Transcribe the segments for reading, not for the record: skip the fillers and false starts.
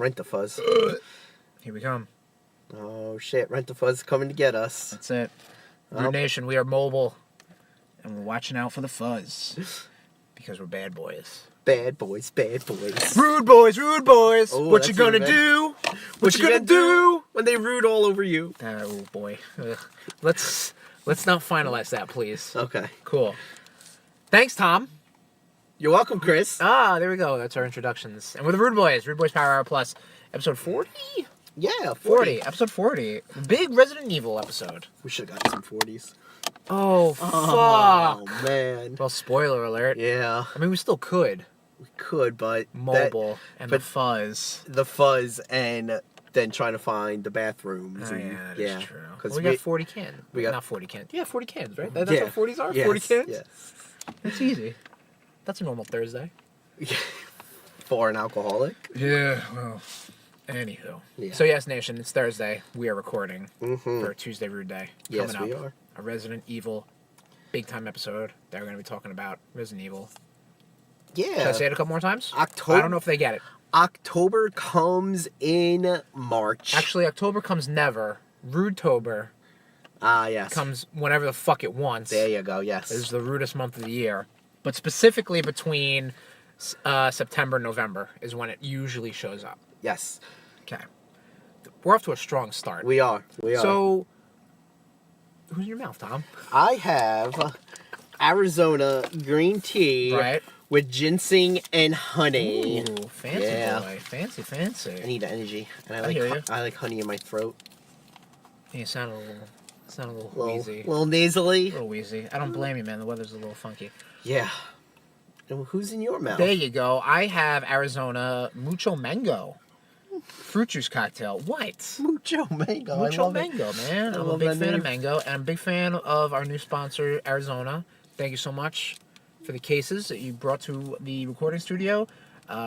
Rent-a-Fuzz. Here we come. Oh, shit. Rent-a-Fuzz coming to get us. That's it. Rude Nation, we are mobile. And we're watching out for the fuzz. Because we're bad boys. Bad boys, bad boys. RudeBoyz, RudeBoyz. Oh, what you gonna do? What you gonna do? when they rude all over you? Oh, boy. Ugh. Let's not finalize that, please. Okay. Cool. Thanks, Tom. You're welcome, Chris. Ah, there we go. That's our introductions. And we're the RudeBoyz. RudeBoyz Power Hour Plus. Episode 40? Yeah, 40. Episode 40. Big Resident Evil episode. We should have gotten some 40s. Oh, fuck. Oh, man. Well, spoiler alert. Yeah. I mean, we still could. We could, but... Mobile and the fuzz. The fuzz and then trying to find the bathrooms. Oh, and, yeah, that's true. Because we got 40 cans. We got... Not 40 cans. Yeah, 40 cans, right? That's yeah. what 40s are? Yes, 40 cans? Yes. That's easy. That's a normal Thursday. For an alcoholic? Yeah, well... Anywho. Yeah. So, yes, Nation, it's Thursday. We are recording for Tuesday Rude Day. Yes, Coming we up, are. A Resident Evil big-time episode that we're going to be talking about. Resident Evil. Yeah. Should I say it a couple more times? October. I don't know if they get it. October comes in March. Actually, October comes never. Rudetober yes. comes whenever the fuck it wants. There you go, yes. This is the rudest month of the year. But specifically between September and November is when it usually shows up. Yes. Okay. We're off to a strong start. We are. So, who's in your mouth, Tom? I have Arizona green tea with ginseng and honey. Ooh, fancy boy. Fancy, fancy. I need energy. And I like honey in my throat. Yeah, you sound a little wheezy. A little nasally. A little wheezy. I don't blame you, man. The weather's a little funky. Yeah. And who's in your mouth? There you go. I have Arizona Mucho Mango. Fruit juice cocktail. What? Mucho Mango. Mucho Mango, man. I'm a big fan of mango, and I'm a big fan of our new sponsor, Arizona. Thank you so much for the cases that you brought to the recording studio.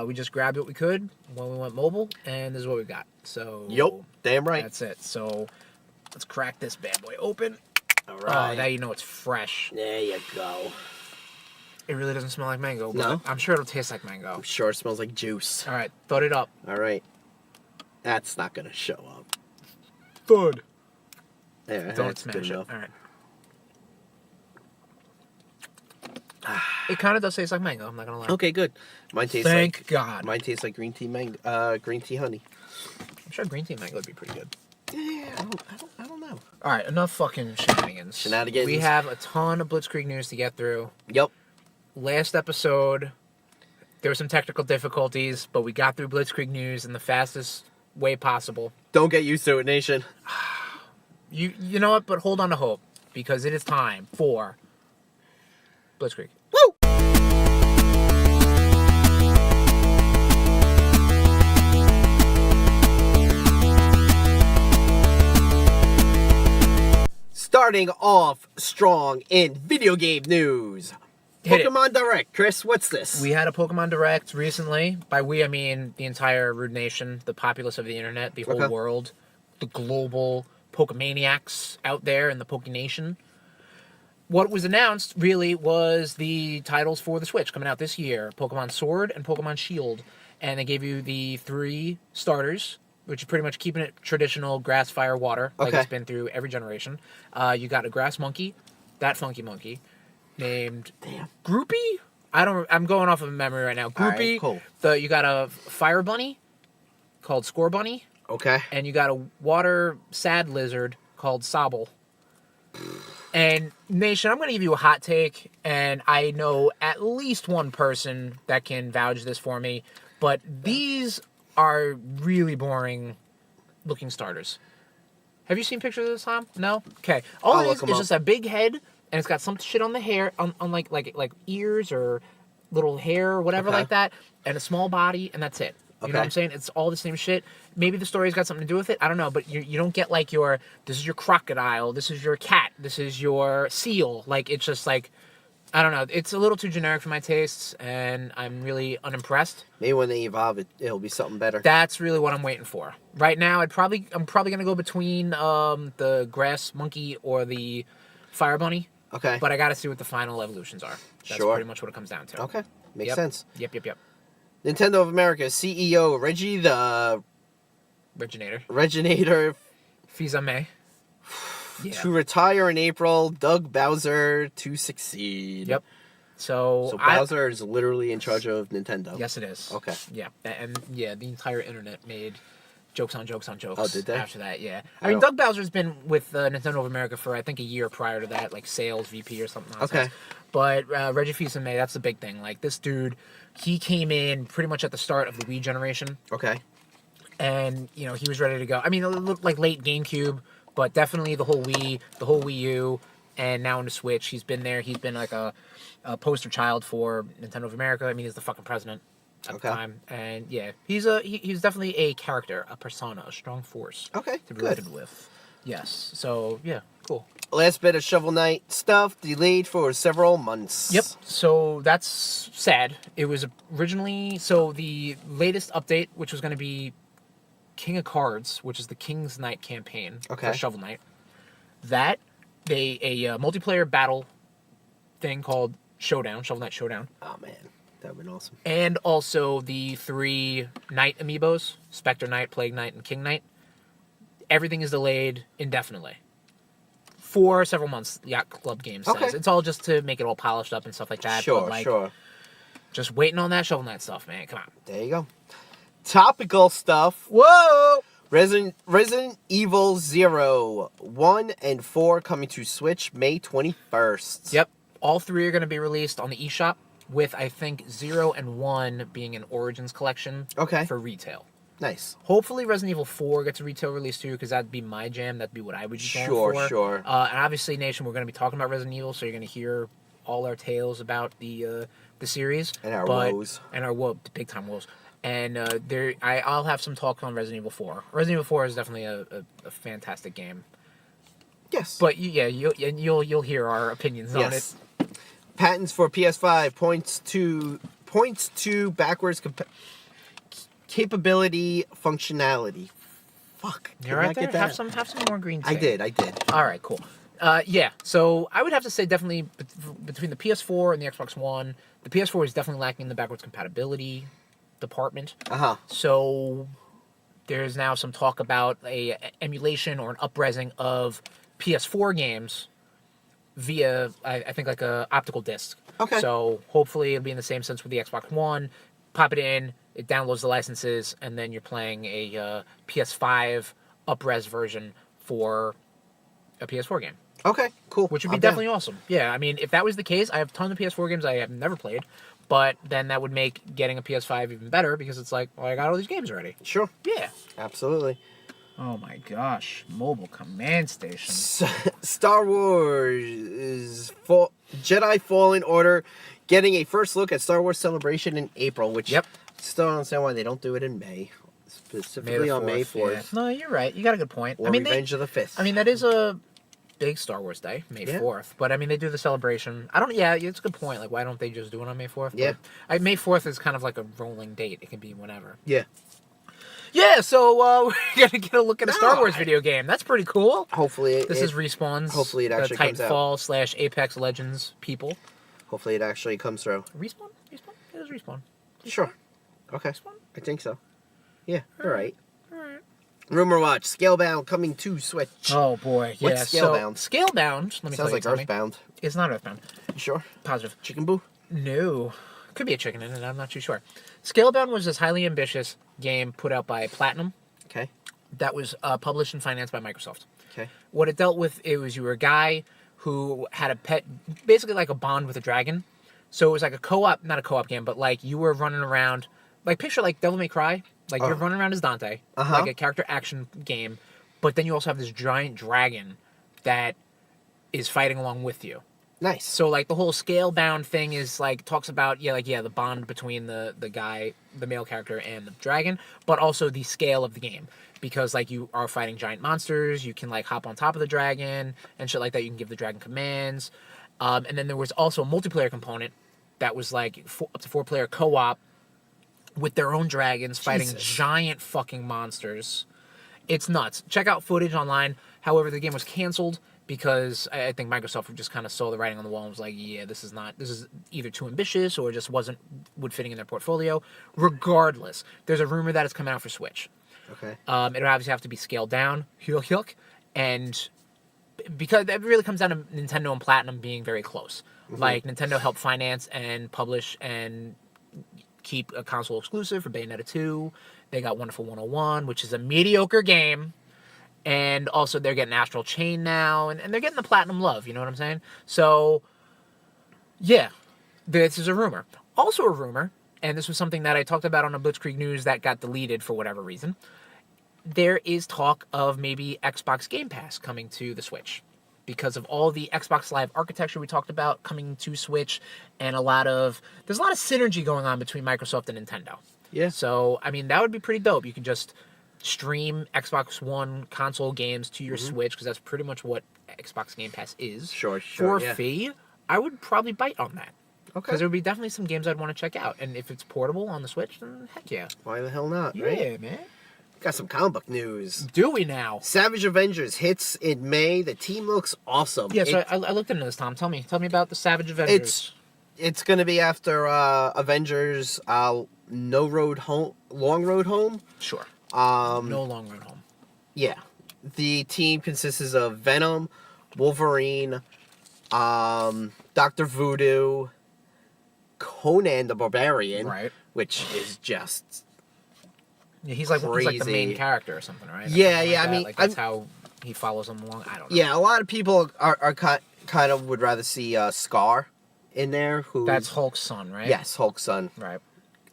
We just grabbed what we could when we went mobile, and this is what we got. So, yep, damn right. That's it. So, let's crack this bad boy open. All right. Oh, now you know it's fresh. There you go. It really doesn't smell like mango, but no? I'm sure it'll taste like mango. I'm sure it smells like juice. All right, thud it up. All right. That's not going to show up. Thud. Yeah, don't smash it. All right. It kind of does taste like mango, I'm not going to lie. Okay, good. Mine tastes Thank God. Mine tastes like green tea green tea honey. I'm sure green tea and mango would be pretty good. Yeah, I don't know. All right, enough fucking shenanigans. We have a ton of Blitzkrieg news to get through. Yep. Last episode, there were some technical difficulties, but we got through Blitzkrieg news in the fastest way possible. Don't get used to it, Nation. You know what? But hold on to hope, because it is time for Blitzkrieg. Woo! Starting off strong in video game news. Pokemon Direct. Chris, what's this? We had a Pokemon Direct recently. By we, I mean the entire Rude Nation, the populace of the internet, the whole world, the global Pokemaniacs out there in the Pokenation. What was announced, really, was the titles for the Switch coming out this year. Pokemon Sword and Pokemon Shield. And they gave you the 3 starters, which is pretty much keeping it traditional grass, fire, water, like it's been through every generation. You got a grass monkey, that funky monkey, named Groupie? I'm going off of memory right now. Groupie. All right, cool. You got a fire bunny called Score Bunny. Okay. And you got a water sad lizard called Sobble. And Nation, I'm going to give you a hot take, and I know at least one person that can vouch this for me, but these are really boring looking starters. Have you seen pictures of this, Tom? No? Okay. All it is just a big head, and it's got some shit on the hair, on like ears or little hair or whatever like that, and a small body, and that's it. You know what I'm saying? It's all the same shit. Maybe the story's got something to do with it. I don't know, but you don't get like this is your crocodile, this is your cat, this is your seal. Like, it's just like, I don't know. It's a little too generic for my tastes, and I'm really unimpressed. Maybe when they evolve, it'll be something better. That's really what I'm waiting for. Right now, I'm probably going to go between the grass monkey or the fire bunny. Okay. But I got to see what the final evolutions are. That's pretty much what it comes down to. Okay. Makes sense. Yep. Nintendo of America CEO Reggie the Reginator Fils-Aimé. Yeah. to retire in April. Doug Bowser to succeed. Yep. So Bowser is literally in charge of Nintendo. Yes, it is. Okay. Yeah, and yeah, the entire internet made jokes on jokes on jokes. Oh, did they? After that, yeah. I mean, Doug Bowser's been with Nintendo of America for I think a year prior to that, like sales VP or something. Okay. But Reggie Fils-Aimé, that's the big thing. Like this dude, he came in pretty much at the start of the Wii generation. Okay. And he was ready to go. I mean, it looked like late GameCube, but definitely the whole Wii, the whole Wii U, and now in the Switch. He's been there. He's been like a poster child for Nintendo of America. I mean, he's the fucking president at the time. And yeah, he's definitely a character, a persona, a strong force. Okay, to be reckoned with. Yes. So yeah, cool. Last bit of Shovel Knight stuff delayed for several months. Yep. So that's sad. It was originally the latest update, which was going to be King of Cards, which is the King's Knight campaign for Shovel Knight. That a multiplayer battle thing called Showdown, Shovel Knight Showdown. Oh man, that would have been awesome. And also the 3 Knight amiibos, Spectre Knight, Plague Knight, and King Knight. Everything is delayed indefinitely. For several months, Yacht Club Game says. It's all just to make it all polished up and stuff like that. Sure, but like, sure. Just waiting on that Shovel Knight stuff, man. Come on. There you go. Topical stuff. Whoa! Resident Evil 0, 1 and 4 coming to Switch May 21st. Yep. All 3 are going to be released on the eShop, with, I think, 0 and 1 being an Origins collection for retail. Nice. Hopefully Resident Evil 4 gets a retail release too, because that'd be my jam. That'd be what I would be going for. Sure. And obviously, Nation, we're going to be talking about Resident Evil, so you're going to hear all our tales about the series. And our woes. And our big time woes. And I'll have some talk on Resident Evil 4. Resident Evil 4 is definitely a fantastic game. Yes. But you'll hear our opinions on it. Patents for PS5 points to backwards capability functionality. Fuck. You right there? Have some more green tea. I did. All right, cool. Yeah, so I would have to say definitely between the PS4 and the Xbox One, the PS4 is definitely lacking in the backwards compatibility department. So there's now some talk about a emulation or an up-resing of PS4 games via, I think, like a optical disc. Okay. So hopefully it'll be in the same sense with the Xbox One. Pop it in, it downloads the licenses, and then you're playing a PS5 up-res version for a PS4 game. Okay, cool. Which would be definitely awesome. Yeah, I mean, if that was the case, I have tons of PS4 games I have never played, but then that would make getting a PS5 even better, because it's like, well, I got all these games already. Sure. Yeah. Absolutely. Oh my gosh. Mobile command station. Star Wars Jedi Fallen Order getting a first look at Star Wars Celebration in April, which still don't understand why they don't do it in May. Specifically on May 4th. Yeah. No, you're right. You got a good point. Or Revenge of the 5th. I mean, that is a big Star Wars day, May 4th. But, I mean, they do the celebration. it's a good point. Like, why don't they just do it on May 4th? Yeah. But, May 4th is kind of like a rolling date. It can be whenever. Yeah. Yeah, so we're going to get a look at a Star Wars video game. That's pretty cool. Hopefully This is Respawn's hopefully it actually comes out. Titanfall / Apex Legends people. Hopefully it actually comes through. Respawn? It is Respawn. Sure. Okay. Respawn? I think so. Yeah, all right. Alright. Rumor Watch, Scalebound coming to Switch. Oh boy, yeah. What's Scalebound? So, Scalebound, let me Sounds tell you, like Earthbound. It's not Earthbound. You sure? Positive. Chicken Boo? No. Could be a chicken in it, I'm not too sure. Scalebound was this highly ambitious game put out by Platinum. Okay. That was published and financed by Microsoft. Okay. What it dealt with, it was you were a guy who had a pet, basically like a bond with a dragon. So it was like a co-op, not a co-op game, but like you were running around, like picture like Devil May Cry. Like you're running around as Dante, like a character action game, but then you also have this giant dragon that is fighting along with you. Nice. So like the whole Scalebound thing is like talks about the bond between the guy, the male character, and the dragon, but also the scale of the game, because like you are fighting giant monsters, you can like hop on top of the dragon and shit like that. You can give the dragon commands, and then there was also a multiplayer component that was like up to 4-player co-op with their own dragons fighting giant fucking monsters. It's nuts. Check out footage online. However, the game was canceled because I think Microsoft just kind of saw the writing on the wall and was like, yeah, this is either too ambitious or just would fitting in their portfolio. Regardless, there's a rumor that it's coming out for Switch. Okay. It'll obviously have to be scaled down, and because it really comes down to Nintendo and Platinum being very close. Like, Nintendo helped finance and publish and keep a console exclusive for Bayonetta 2. They got Wonderful 101, which is a mediocre game. And also, they're getting Astral Chain now, and they're getting the Platinum love, you know what I'm saying? So, yeah, this is a rumor. Also a rumor, and this was something that I talked about on a Blitzkrieg News that got deleted for whatever reason. There is talk of maybe Xbox Game Pass coming to the Switch because of all the Xbox Live architecture we talked about coming to Switch, and there's a lot of synergy going on between Microsoft and Nintendo. Yeah. So, I mean, that would be pretty dope. You could just stream Xbox One console games to your Switch, because that's pretty much what Xbox Game Pass is. Sure. For a fee, I would probably bite on that. Okay. Because there would be definitely some games I'd want to check out. And if it's portable on the Switch, then heck yeah. Why the hell not, Yeah, right? man. Got some comic book news. Do we now? Savage Avengers hits in May. The team looks awesome. Yeah, so I looked into this, Tom. Tell me about the Savage Avengers. It's going to be after Avengers No Road Home, Long Road Home. Sure. No Long Road Home. Yeah. The team consists of Venom, Wolverine, Dr. Voodoo, Conan the Barbarian, Right. which is just Yeah, he's like the crazy. main character or something, right? Yeah, Something yeah, like I that. mean, like that's how he follows him along. I don't know. Yeah, a lot of people are kind of would rather see Scar in there. Who That's Hulk's son, right? Yes, Hulk's son. Right.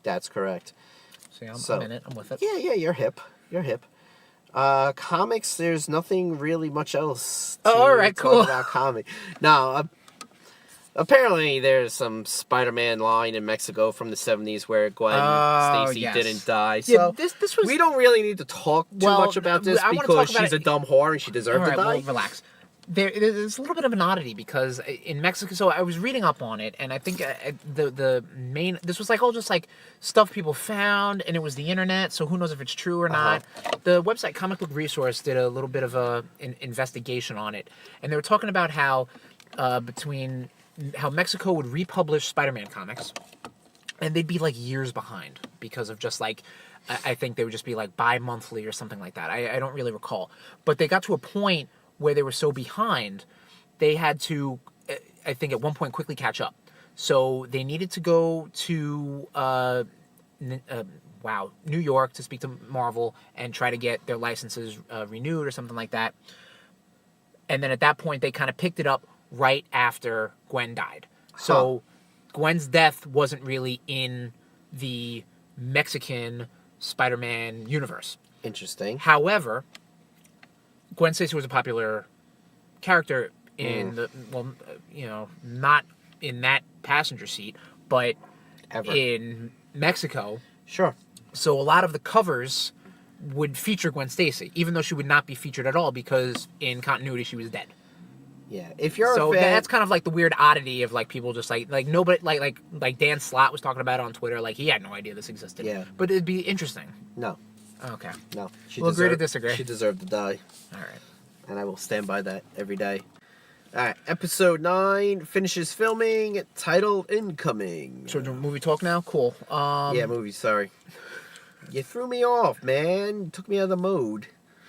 That's correct. See, I'm in it. I'm with it. Yeah, you're hip. You're hip. Comics, there's nothing really much else to all right, talk cool. about comic. No, apparently there's some Spider-Man line in Mexico from the 70s where Gwen Stacy yes. didn't die. So Yeah, this was... we don't really need to talk too much about this I wanna because talk about she's a it- dumb whore and she deserved All right, to die. well, relax. There's a little bit of an oddity because in Mexico, so I was reading up on it, and I think the main, this was like all just like stuff people found, and it was the internet, so who knows if it's true or not. The website Comic Book Resource did a little bit of an investigation on it, and they were talking about how how Mexico would republish Spider-Man comics, and they'd be like years behind because of just like, I think they would just be like bi-monthly or something like that. I don't really recall, but they got to a point where they were so behind, they had to, I think at one point, quickly catch up. So they needed to go to New York to speak to Marvel and try to get their licenses renewed or something like that. And then at that point, they kind of picked it up right after Gwen died. So Gwen's death wasn't really in the Mexican Spider-Man universe. Interesting. However, Gwen Stacy was a popular character in not in that passenger seat, but Ever. in Mexico. Sure. So a lot of the covers would feature Gwen Stacy, even though she would not be featured at all because in continuity she was dead. Yeah. If you're So a fan, that's kind of like the weird oddity of like people just like nobody like Dan Slott was talking about it on Twitter, like he had no idea this existed. Yeah. But it'd be interesting. No. Okay. No. We'll agree to disagree. She deserved to die. All right. And I will stand by that every day. Alright, episode 9 finishes filming, title incoming. So do movie talk now? Cool. Yeah, movie, sorry. You threw me off, man. Took me out of the mode.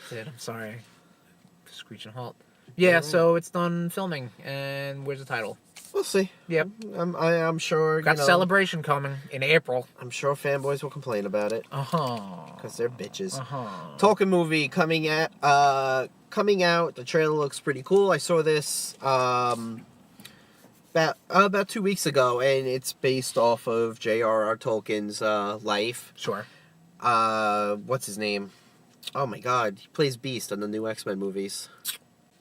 I'm sorry. Screeching halt. Yeah, so it's done filming, and where's the title? We'll see. Yep. I'm sure, Got Celebration coming in April. I'm sure fanboys will complain about it. Uh-huh. Because they're bitches. Uh-huh. Tolkien movie coming out. The trailer looks pretty cool. I saw this about 2 weeks ago, and it's based off of J.R.R. Tolkien's life. Sure. What's his name? Oh my god, he plays Beast in the new X-Men movies.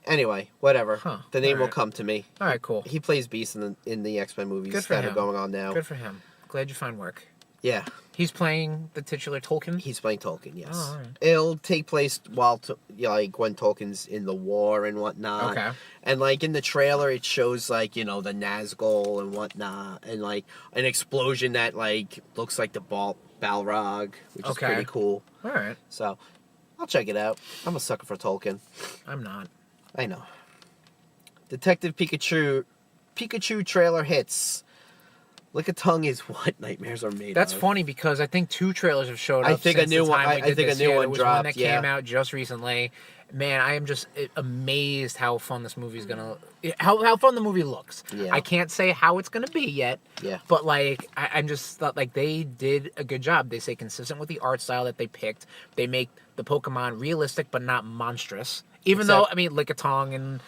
Anyway, whatever. Huh. The name will Alright. come to me. All right, cool. He plays Beast in the X-Men movies Good for that him. are going on now. Good for him. Glad you find work. Yeah, He's playing the titular Tolkien? he's playing Tolkien. Yes, Oh, alright. It'll take place while like when Tolkien's in the war and whatnot. Okay. And like in the trailer, it shows like the Nazgul and whatnot, and like an explosion that like looks like the Balrog, which is Okay. pretty cool. All right. So I'll check it out. I'm a sucker for Tolkien. I'm not. I know. Detective Pikachu trailer hits. Lick a Tongue is what nightmares are made That's of. funny because I think 2 trailers have showed up. I think a since new the one. time we I did think this. a new Yeah, one there was dropped. one that yeah. came out just recently. Man, I am just amazed how fun this movie's gonna. How fun the movie looks. Yeah. I can't say how it's gonna be yet. Yeah. But like, I'm just thought like they did a good job. They stay consistent with the art style that they picked. They make the Pokemon realistic but not monstrous. Even though I mean, Lickitung and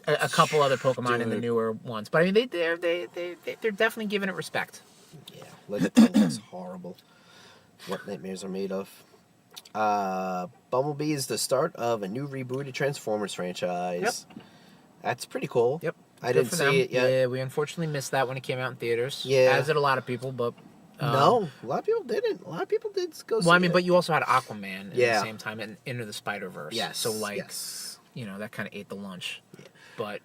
a couple other Pokemon in the newer ones. But I mean, they're definitely giving it respect. Yeah, Lick a Tongue is horrible. What nightmares are made of. Bumblebee is the start of a new rebooted Transformers franchise. Yep. That's pretty cool. Yep. I didn't see it yet. Yeah, we unfortunately missed that when it came out in theaters. Yeah. As did a lot of people, but... no, a lot of people didn't. A lot of people did go see it. Well, I mean, but you also had Aquaman at the same time and Into the Spider-Verse. Yes. So, like, yes. you know, that kind of ate the lunch. Yeah. But,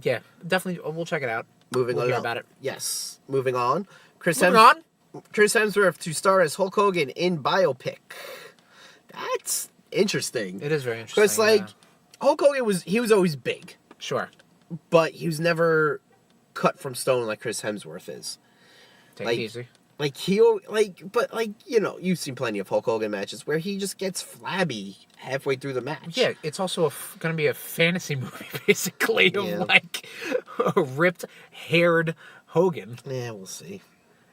yeah, definitely, we'll check it out. We'll hear about it. Yes. Moving on. Chris Hemsworth to star as Hulk Hogan in biopic. That's interesting. It is very interesting. Because, like, Hulk Hogan was always big. Sure. But he was never cut from stone like Chris Hemsworth is. Take it easy. But you know, you've seen plenty of Hulk Hogan matches where he just gets flabby halfway through the match. Yeah, it's also going to be a fantasy movie, basically, of like a ripped, haired Hogan. Yeah, we'll see.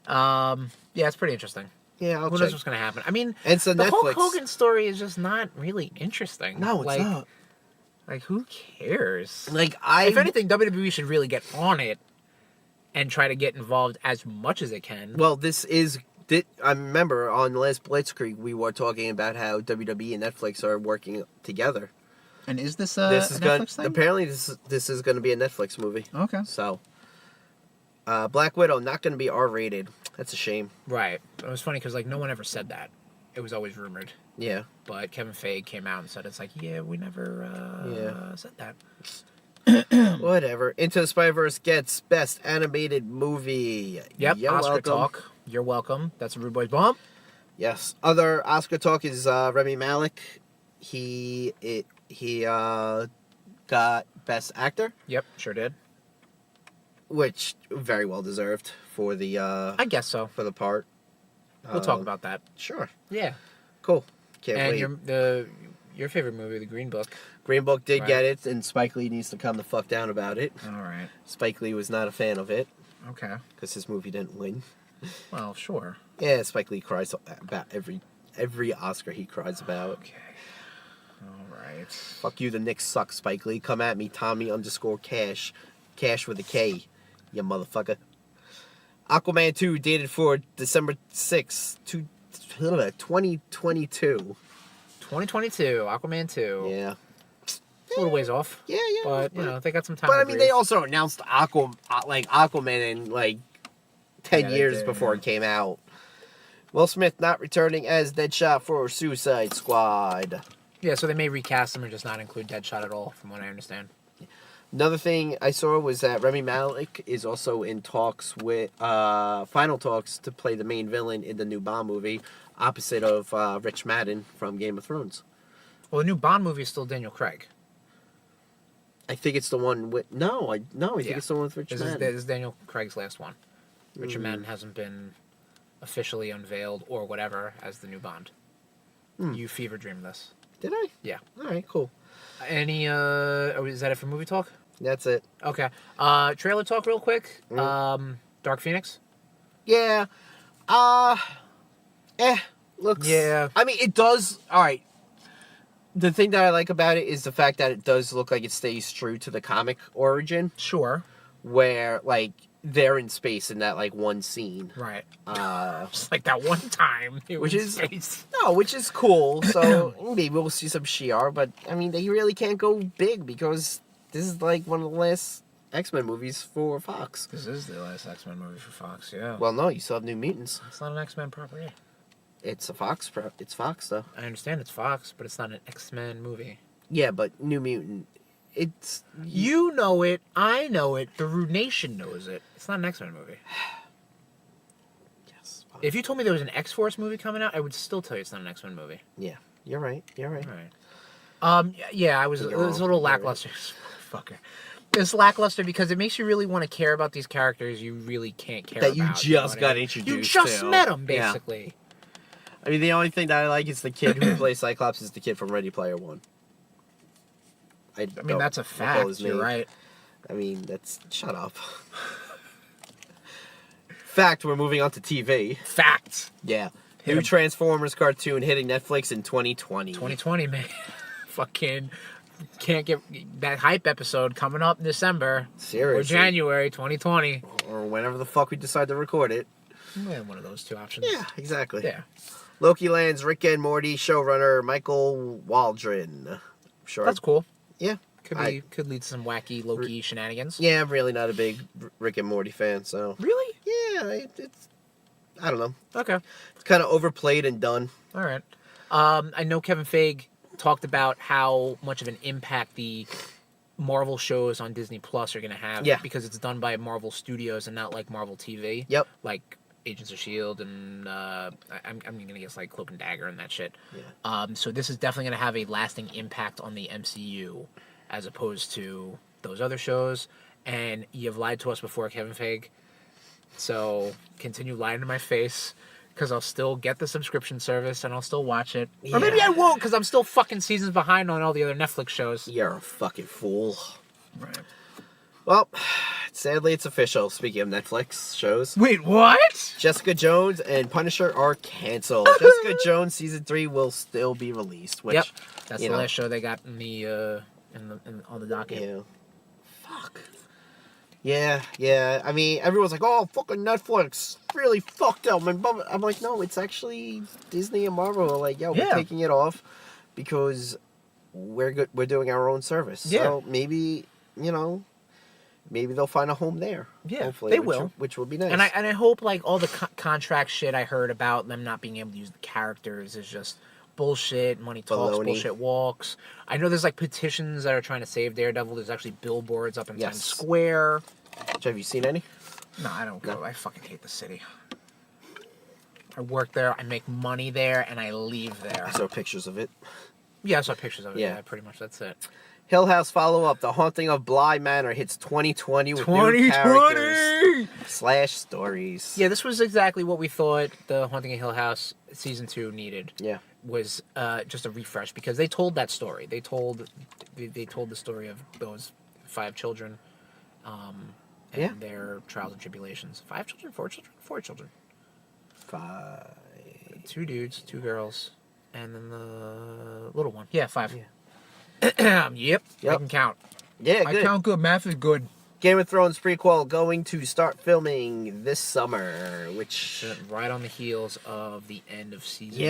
Yeah, it's pretty interesting. Yeah, Who knows what's going to happen? I mean, and so the Netflix... Hulk Hogan story is just not really interesting. No, it's not. Like, who cares? Like, if anything, WWE should really get on it and try to get involved as much as it can. Well, I remember on the last Blitzkrieg, we were talking about how WWE and Netflix are working together. And is this a Netflix thing? Apparently, this is going to be a Netflix movie. Okay. So, Black Widow, not going to be R-rated. That's a shame. Right. It was funny because, like, no one ever said that. It was always rumored. Yeah. But Kevin Feige came out and said, it's like, yeah, we never said that. Whatever. Into the Spider-Verse gets Best Animated Movie. Yep, You're Oscar welcome. talk. You're welcome. That's a RudeBoyz bump. Yes. Other Oscar talk is Rami Malek. He got Best Actor. Yep, sure did. Which, very well deserved for the... I guess so. For the part. We'll talk about that. Sure. Yeah. Cool. Can't wait. And your favorite movie, The Green Book. Green Book did get it, and Spike Lee needs to calm the fuck down about it. All right. Spike Lee was not a fan of it. Okay. Because his movie didn't win. Well, sure. Yeah, Spike Lee cries about every Oscar he cries about. Okay. All right. Fuck you, the Knicks suck, Spike Lee. Come at me, Tommy_Cash. Cash with a K, you motherfucker. Aquaman 2 dated for December 6th, 2022. 2022, Aquaman 2. Yeah. It's a little ways off. Yeah. But, you know, they got some time But, to I mean, they also announced Aquaman in, like, 10 years before it came out. Will Smith not returning as Deadshot for Suicide Squad. Yeah, so they may recast him and just not include Deadshot at all, from what I understand. Another thing I saw was that Rami Malek is also in talks with, final talks to play the main villain in the new Bond movie, opposite of Rich Madden from Game of Thrones. Well, the new Bond movie is still Daniel Craig. I think it's the one with... I think it's the one with Rich Madden. This is Daniel Craig's last one. Richard Madden hasn't been officially unveiled or whatever as the new Bond. You fever dreamed this. Did I? Yeah. All right, cool. Any, is that it for movie talk? That's it. Okay. Trailer talk real quick. Dark Phoenix? Yeah. Looks... Yeah. I mean, it does... All right. The thing that I like about it is the fact that it does look like it stays true to the comic origin. Sure. Where, like, they're in space in that, like, one scene. Right. Just like that one time. Which is cool. So maybe we'll see some Shi'ar, but I mean, they really can't go big because this is like one of the last X-Men movies for Fox. This is the last X-Men movie for Fox. Yeah. Well, no, you still have New Mutants. It's not an X-Men property. It's a Fox. It's Fox though. I understand it's Fox, but it's not an X-Men movie. Yeah, but New Mutant. It's... You know it. I know it. The Rude Nation knows it. It's not an X-Men movie. Yes. If you told me there was an X-Force movie coming out, I would still tell you it's not an X-Men movie. Yeah, you're right. You're right. All right. Yeah, I was a little lackluster. Fucker. It's lackluster because it makes you really want to care about these characters you really can't care about. That you just got introduced to. You just met them, basically. Yeah. I mean, the only thing that I like is the kid who plays Cyclops is the kid from Ready Player One. I mean, that's a fact. You're right. I mean, that's... Shut up. Fact, we're moving on to TV. Fact. Yeah. New Transformers cartoon hitting Netflix in 2020. 2020, man. Fucking... Can't get that hype episode coming up in December. Seriously. Or January 2020. Or whenever the fuck we decide to record it. Yeah, one of those two options. Yeah, exactly. Yeah. Loki lands Rick and Morty showrunner Michael Waldron. Sure. That's cool. Yeah. Could lead to some wacky Loki shenanigans. Yeah, I'm really not a big Rick and Morty fan, so. Really? Yeah, I don't know. Okay. It's kind of overplayed and done. All right. I know Kevin Feige talked about how much of an impact the Marvel shows on Disney Plus are going to have. Yeah. Because it's done by Marvel Studios and not like Marvel TV. Yep. Like Agents of S.H.I.E.L.D. and I'm going to guess like Cloak and Dagger and that shit. Yeah. So this is definitely going to have a lasting impact on the MCU as opposed to those other shows. And you've lied to us before, Kevin Feige. So continue lying to my face. Because I'll still get the subscription service and I'll still watch it. Yeah. Or maybe I won't because I'm still fucking seasons behind on all the other Netflix shows. You're a fucking fool. Right. Well, sadly it's official. Speaking of Netflix shows. Wait, what? Jessica Jones and Punisher are canceled. Jessica Jones season 3 will still be released. Which, yep. That's the last show they got in the on the docket. Yeah. Fuck. Yeah. I mean, everyone's like, "Oh, fucking Netflix really fucked up." And I'm like, no, it's actually Disney and Marvel are like, we're taking it off because we're doing our own service. Yeah. So maybe they'll find a home there. Yeah, hopefully, they will, which will be nice. And I hope like all the contract shit I heard about them not being able to use the characters is just bullshit. Money talks, bullshit walks. I know there's like petitions that are trying to save Daredevil. There's actually billboards up in Times Square. Have you seen any? No, I don't go. I fucking hate the city. I work there, I make money there, and I leave there. I saw pictures of it. Yeah, I saw pictures of it. Yeah, pretty much that's it. Hill House follow-up, The Haunting of Bly Manor hits 2020 with new characters / stories. Yeah, this was exactly what we thought the Haunting of Hill House Season 2 needed. Yeah. Was just a refresh, because they told that story. They told the story of those 5 children and their trials and tribulations. 5 children? 4 children? 4 children. 5. 2 dudes, 2 girls, and then the little one. Yeah, 5. Yeah. Yep. I can count. Yeah, good. I count good. Math is good. Game of Thrones prequel going to start filming this summer, which... Right on the heels of the end of Season 8.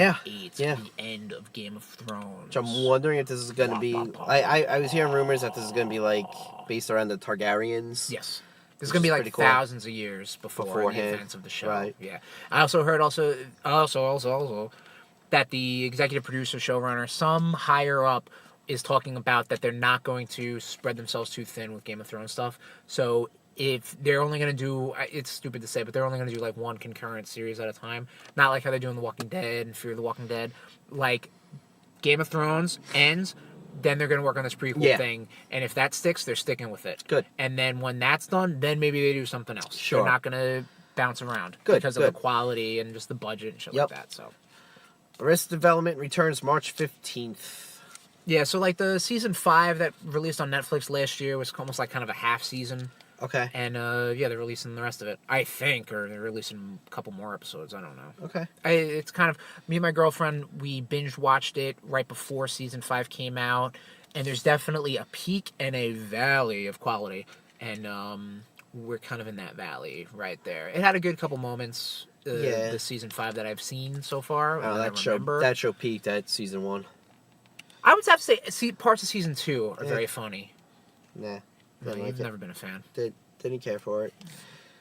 Yeah. The end of Game of Thrones. Which I'm wondering if this is going to be... I was hearing rumors that this is going to be, like, based around the Targaryens. Yes. This is going to be, like, thousands of years before the events of the show. Right. Yeah. I also heard also that the executive producer, showrunner, some higher up, is talking about that they're not going to spread themselves too thin with Game of Thrones stuff. So if they're only going to do, it's stupid to say, but they're only going to do like one concurrent series at a time. Not like how they're doing The Walking Dead and Fear the Walking Dead. Like Game of Thrones ends, then they're going to work on this prequel thing. And if that sticks, they're sticking with it. Good. And then when that's done, then maybe they do something else. Sure. They're not going to bounce around. Good. Because of the quality and just the budget and shit like that. So Arrested Development returns March 15th. Yeah, so like the season 5 that released on Netflix last year was almost like kind of a half season. Okay. And they're releasing the rest of it, I think, or they're releasing a couple more episodes. I don't know. Okay. It's kind of, me and my girlfriend, we binge watched it right before season 5 came out, and there's definitely a peak and a valley of quality, and we're kind of in that valley right there. It had a good couple moments. The season 5 that I've seen so far. Oh, that show peaked at season 1. I would have to say parts of season 2 are very funny. Nah. No, you've never been a fan. Didn't care for it.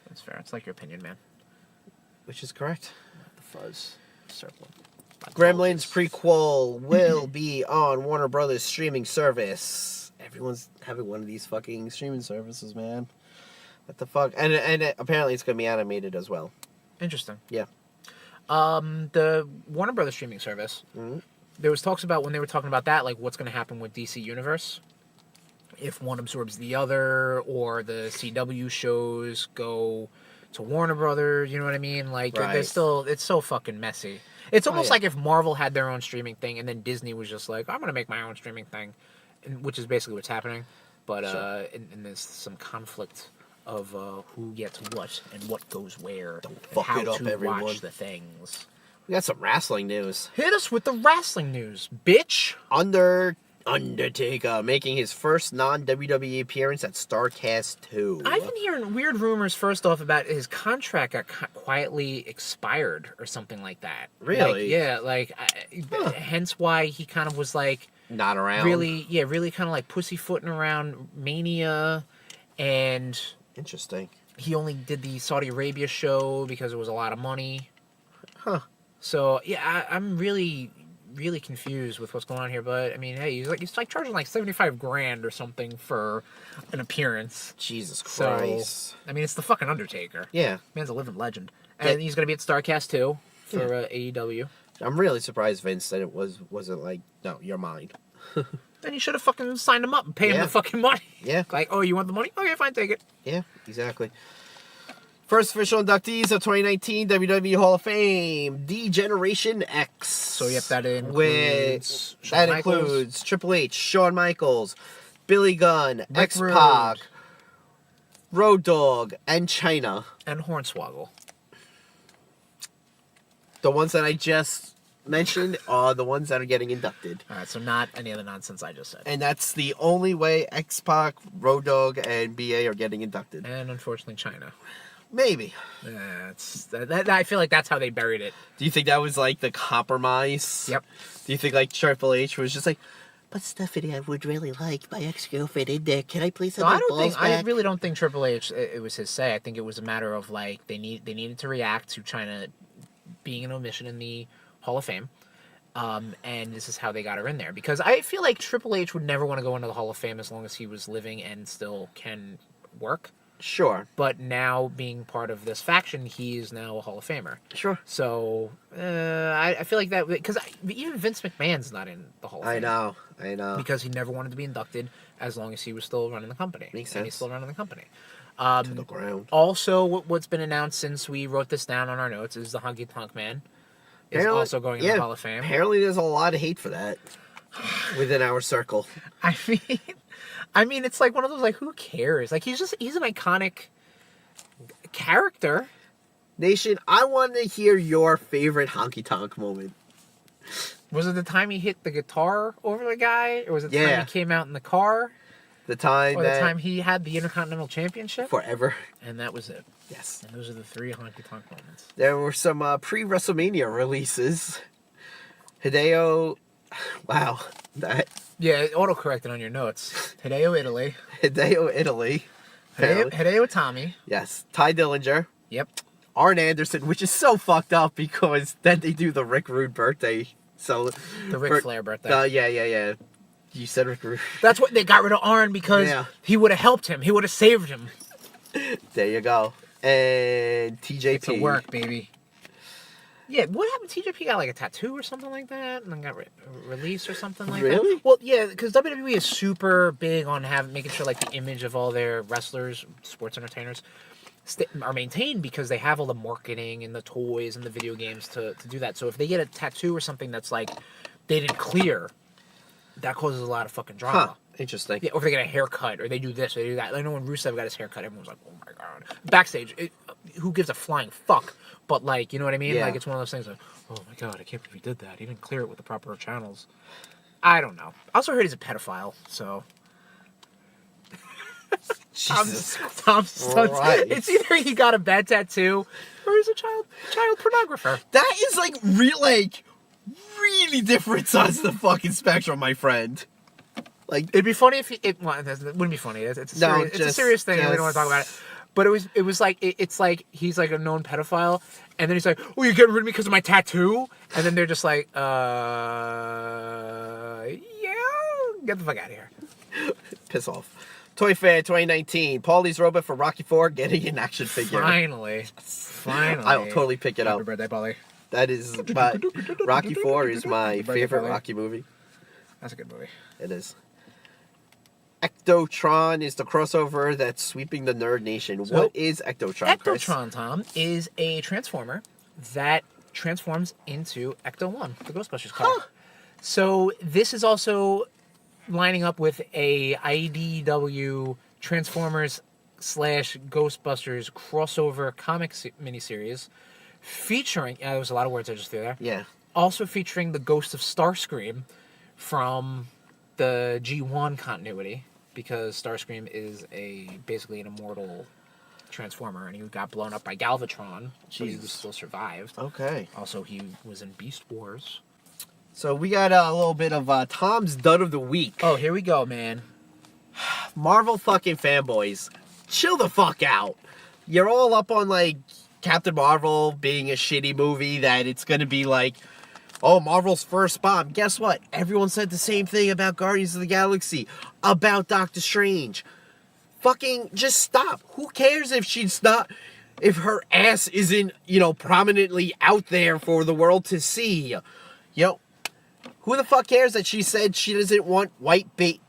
That's fair. It's like your opinion, man. Which is correct. The fuzz circle. Gremlins prequel will be on Warner Brothers streaming service. Everyone's having one of these fucking streaming services, man. What the fuck? And apparently it's going to be animated as well. Interesting. Yeah. The Warner Brothers streaming service. Mm-hmm. There was talks about when they were talking about that, like what's going to happen with DC Universe. if one absorbs the other, or the CW shows go to Warner Brothers, you know what I mean? Like, there's still, it's so fucking messy. It's almost like if Marvel had their own streaming thing, and then Disney was just like, I'm going to make my own streaming thing, which is basically what's happening. But and there's some conflict of who gets what and what goes where. Don't fuck it up, everyone. Watch the things. We got some wrestling news. Hit us with the wrestling news, bitch. Undertaker making his first non-WWE appearance at StarCast 2. I've been hearing weird rumors, first off, about his contract got quietly expired or something like that. Really? Hence why he kind of was like... Not around. Really kind of like pussyfooting around Mania, and... Interesting. He only did the Saudi Arabia show because it was a lot of money. Huh. So, yeah, I'm really... really confused with what's going on here, but I mean, hey, he's like charging like $75,000 or something for an appearance. Jesus Christ! So, I mean, it's the fucking Undertaker. Yeah, man's a living legend, and he's gonna be at StarCast too for AEW. I'm really surprised, Vince, that it wasn't like, no, you're mine. Then you should have fucking signed him up and paid him the fucking money. Yeah, like, oh, you want the money? Okay, fine, take it. Yeah, exactly. First official inductees of 2019 WWE Hall of Fame, D-Generation X. So yep, that includes Triple H, Shawn Michaels, Billy Gunn, Rick X-Pac, Road Dogg, and China. And Hornswoggle. The ones that I just mentioned are the ones that are getting inducted. Alright, so not any of the nonsense I just said. And that's the only way X-Pac, Road Dogg, and BA are getting inducted. And unfortunately China. Maybe. I feel like that's how they buried it. Do you think that was like the compromise? Yep. Do you think like Triple H was just like, but Stephanie, I would really like my ex-girlfriend in there. Can I please have my balls back? I really don't think Triple H, it was his say. I think it was a matter of like they needed to react to China being an omission in the Hall of Fame. And this is how they got her in there. Because I feel like Triple H would never want to go into the Hall of Fame as long as he was living and still can work. Sure. But now, being part of this faction, he is now a Hall of Famer. Sure. So, I feel like that... Because even Vince McMahon's not in the Hall of Fame. I know. Because he never wanted to be inducted as long as he was still running the company. Makes sense. And he's still running the company. To the ground. Also, what's been announced since we wrote this down on our notes is the Honky Tonk Man is also going in the Hall of Fame. Apparently there's a lot of hate for that within our circle. I mean, it's like one of those, like, who cares? Like, he's an iconic character. Nation, I want to hear your favorite honky tonk moment. Was it the time he hit the guitar over the guy? Or was it the time he came out in the car? The time the time he had the Intercontinental Championship? Forever. And that was it. Yes. And those are the three honky tonk moments. There were some pre-WrestleMania releases. Hideo... Wow. That... Yeah, auto-corrected on your notes. Hideo Italy. Hideo Tommy. Yes. Ty Dillinger. Yep. Arn Anderson, which is so fucked up because then they do the Rick Rude birthday. So the Ric Flair birthday. Yeah. You said Rick Rude. That's what they got rid of Arn because he would have helped him. He would have saved him. There you go. And TJP. It's a work, baby. Yeah, what happened? TJP got like a tattoo or something like that, and then got released or something like that. Really? Well, yeah, because WWE is super big on making sure like the image of all their wrestlers, sports entertainers, are maintained because they have all the marketing and the toys and the video games to do that. So if they get a tattoo or something that's like they didn't clear, that causes a lot of fucking drama. Huh. Interesting. Yeah, or if they get a haircut, or they do this, or they do that. I know when Rusev got his haircut, everyone was like, oh my god. Backstage, who gives a flying fuck? But, like, you know what I mean? Yeah. Like, it's one of those things like, oh my god, I can't believe he did that. He didn't clear it with the proper channels. I don't know. I also heard he's a pedophile, so... Jesus. Tom's son. Right. It's either he got a bad tattoo, or he's a child pornographer. That is, like, really different sides of the fucking spectrum, my friend. Like, it'd be funny if it wouldn't be funny. It's a serious thing, and we don't want to talk about it. But it was like it's like he's like a known pedophile, and then he's like, "Oh, you're getting rid of me because of my tattoo?" And then they're just like, "Yeah, get the fuck out of here." Piss off. Toy Fair 2019. Paulie's Robot for Rocky IV getting an action figure. Finally. I'll totally pick it up. Happy birthday, Paulie. That is Rocky IV is my favorite Rocky movie. That's a good movie. It is. Ectotron is the crossover that's sweeping the nerd nation. So, what is Ectotron, Chris? Ectotron, Tom, is a transformer that transforms into Ecto-1, the Ghostbusters car. Huh. So this is also lining up with a IDW Transformers / Ghostbusters crossover comic miniseries featuring, there was a lot of words I just threw there. Yeah. Also featuring the ghost of Starscream from the G1 continuity, because Starscream is basically an immortal transformer, and he got blown up by Galvatron, but he still survived. Okay. Also, he was in Beast Wars. So we got a little bit of Tom's Dud of the Week. Oh, here we go, man. Marvel fucking fanboys, chill the fuck out. You're all up on, like, Captain Marvel being a shitty movie, that it's gonna be like, oh, Marvel's first bomb. Guess what? Everyone said the same thing about Guardians of the Galaxy, about Doctor Strange. Fucking just stop. Who cares if if her ass isn't, prominently out there for the world to see? Who the fuck cares that she said she doesn't want baby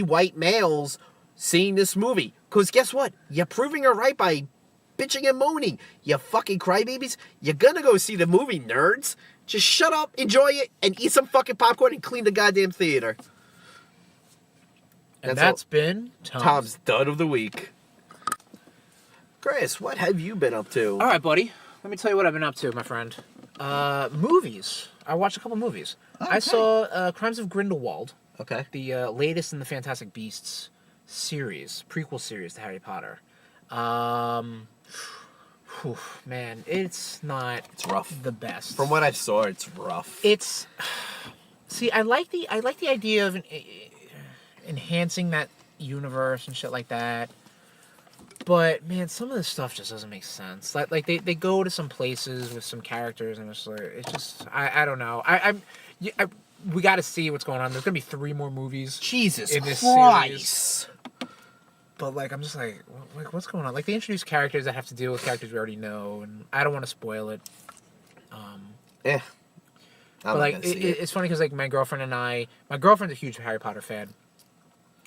white males seeing this movie? Because guess what? You're proving her right by bitching and moaning. You fucking crybabies. You're gonna go see the movie, nerds. Just shut up, enjoy it, and eat some fucking popcorn and clean the goddamn theater. And that's been Tom's Dud of the Week. Chris, what have you been up to? All right, buddy. Let me tell you what I've been up to, my friend. Movies. I watched a couple movies. Okay. I saw Crimes of Grindelwald. Okay. The latest in the Fantastic Beasts series, prequel series to Harry Potter. Man, it's rough. The best. From what I saw, it's rough. See, I like the idea of enhancing that universe and shit like that. But man, some of this stuff just doesn't make sense. Like they go to some places with some characters, and it's just I don't know. We got to see what's going on. There's gonna be 3 more movies. Jesus in this Christ. series. But like, I'm just like, what's going on? Like, they introduce characters that have to deal with characters we already know, and I don't want to spoil it. But like, it's funny because like my girlfriend's a huge Harry Potter fan.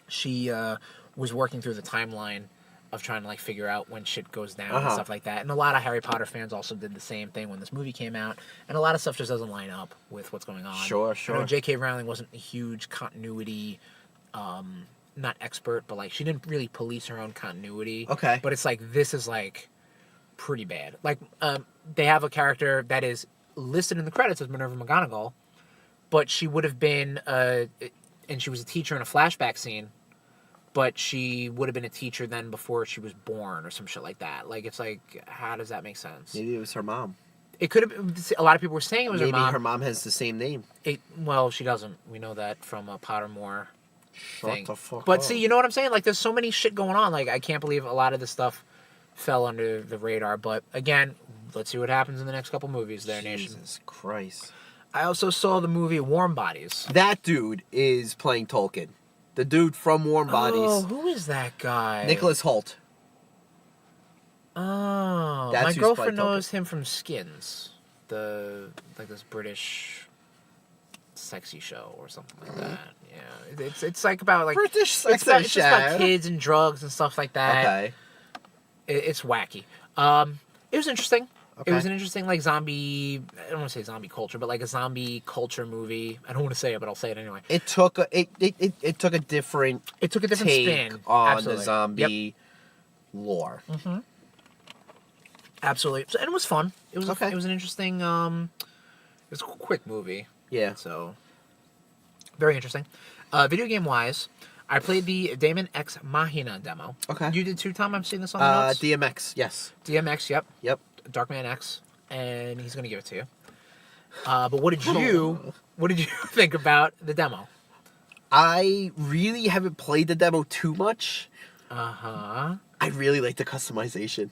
She was working through the timeline of trying to like figure out when shit goes down and stuff like that. And a lot of Harry Potter fans also did the same thing when this movie came out. And a lot of stuff just doesn't line up with what's going on. Sure. I know J.K. Rowling wasn't a huge continuity, not expert, but like she didn't really police her own continuity. Okay. But it's like, this is like pretty bad. Like, they have a character that is listed in the credits as Minerva McGonagall, but she would have been, and she was a teacher in a flashback scene, but she would have been a teacher then before she was born or some shit like that. Like, it's like, how does that make sense? Maybe it was her mom. It could have. A lot of people were saying it was her mom. Maybe her mom has the same name. Well, she doesn't. We know that from a Pottermore thing. Shut the fuck But up. see, you know what I'm saying? Like, there's so many shit going on. Like, I can't believe a lot of this stuff fell under the radar. But again, let's see what happens in the next couple movies there, Nation. Jesus Christ. I also saw the movie Warm Bodies. That dude is playing Tolkien. The dude from Warm Bodies. Oh, who is that guy? Nicholas Hoult. Oh, That's my who's girlfriend playing knows him from Skins, this British sexy show or something like that. Yeah, it's like about like British sexy it's just show. about kids and drugs and stuff like that. Okay. It's wacky. It was interesting. Okay. It was an interesting like zombie. I don't want to say zombie culture, but like a zombie culture movie. I don't want to say it, but I'll say it anyway. It took a different take spin on Absolutely. the zombie lore. Mm-hmm. Absolutely, and it was fun. It was okay. It was an interesting. It was a quick movie. Yeah. So very interesting. Video game wise, I played the Daemon X Machina demo. Okay. You did too, Tom? I'm seeing this on the notes. DMX. Yes. DMX. Yep. Yep. Darkman X, and he's gonna give it to you. But what did you think about the demo? I really haven't played the demo too much. I really like the customization.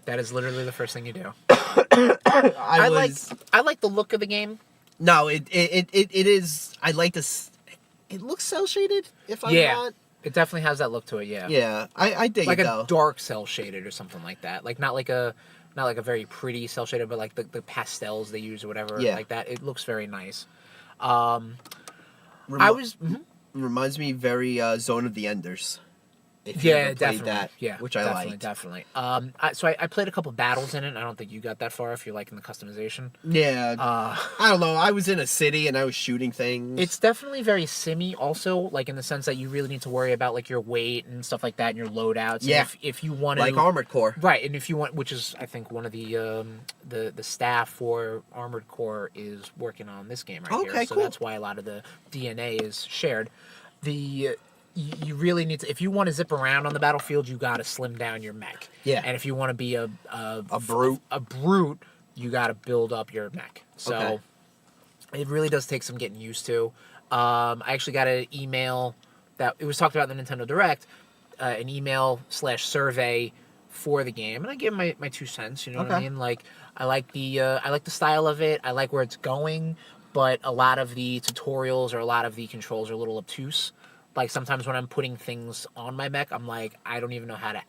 That is literally the first thing you do. I like the look of the game. No, it is. I like this. It looks cel shaded. If I'm not. It definitely has that look to it. Yeah. Yeah, I dig like it though. Like a dark cel shaded or something like that. Like not like a very pretty cel shaded, but like the pastels they use or whatever. Yeah. Like that. It looks very nice. reminds me very Zone of the Enders. If you ever played definitely. that, Yeah, which I liked. Definitely. So I played a couple battles in it. I don't think you got that far if you're liking the customization. Yeah. I don't know. I was in a city and I was shooting things. It's definitely very simmy also, like in the sense that you really need to worry about like your weight and stuff like that and your loadouts. Yeah. And if you want to... Like Armored Core. Right, and if you want... Which is, I think, one of the staff for Armored Core is working on this game right here. So cool. that's why a lot of the DNA is shared. You really need to, if you want to zip around on the battlefield, you got to slim down your mech. Yeah. And if you want to be a brute, you got to build up your mech. So it really does take some getting used to. I actually got an email that it was talked about in the Nintendo Direct, an email/survey for the game, and I give my 2 cents. You know what I mean? Like I like the style of it. I like where it's going, but a lot of the tutorials or a lot of the controls are a little obtuse. Like, sometimes when I'm putting things on my mech, I'm like, I don't even know how to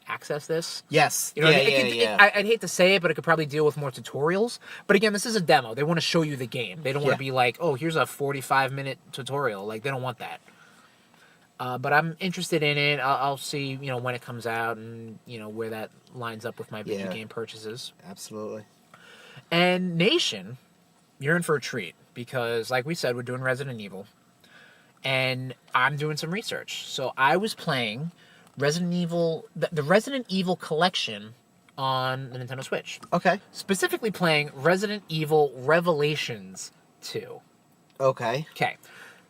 access this. Yes. You know, I'd hate to say it, but it could probably deal with more tutorials. But again, this is a demo. They want to show you the game. They don't want to be like, oh, here's a 45-minute tutorial. Like, they don't want that. But I'm interested in it. I'll see, you know, when it comes out and, you know, where that lines up with my video game purchases. Absolutely. And Nation, you're in for a treat. Because, like we said, we're doing Resident Evil. And I'm doing some research. So I was playing Resident Evil, the Resident Evil collection on the Nintendo Switch. Okay. Specifically playing Resident Evil Revelations 2. Okay. Okay.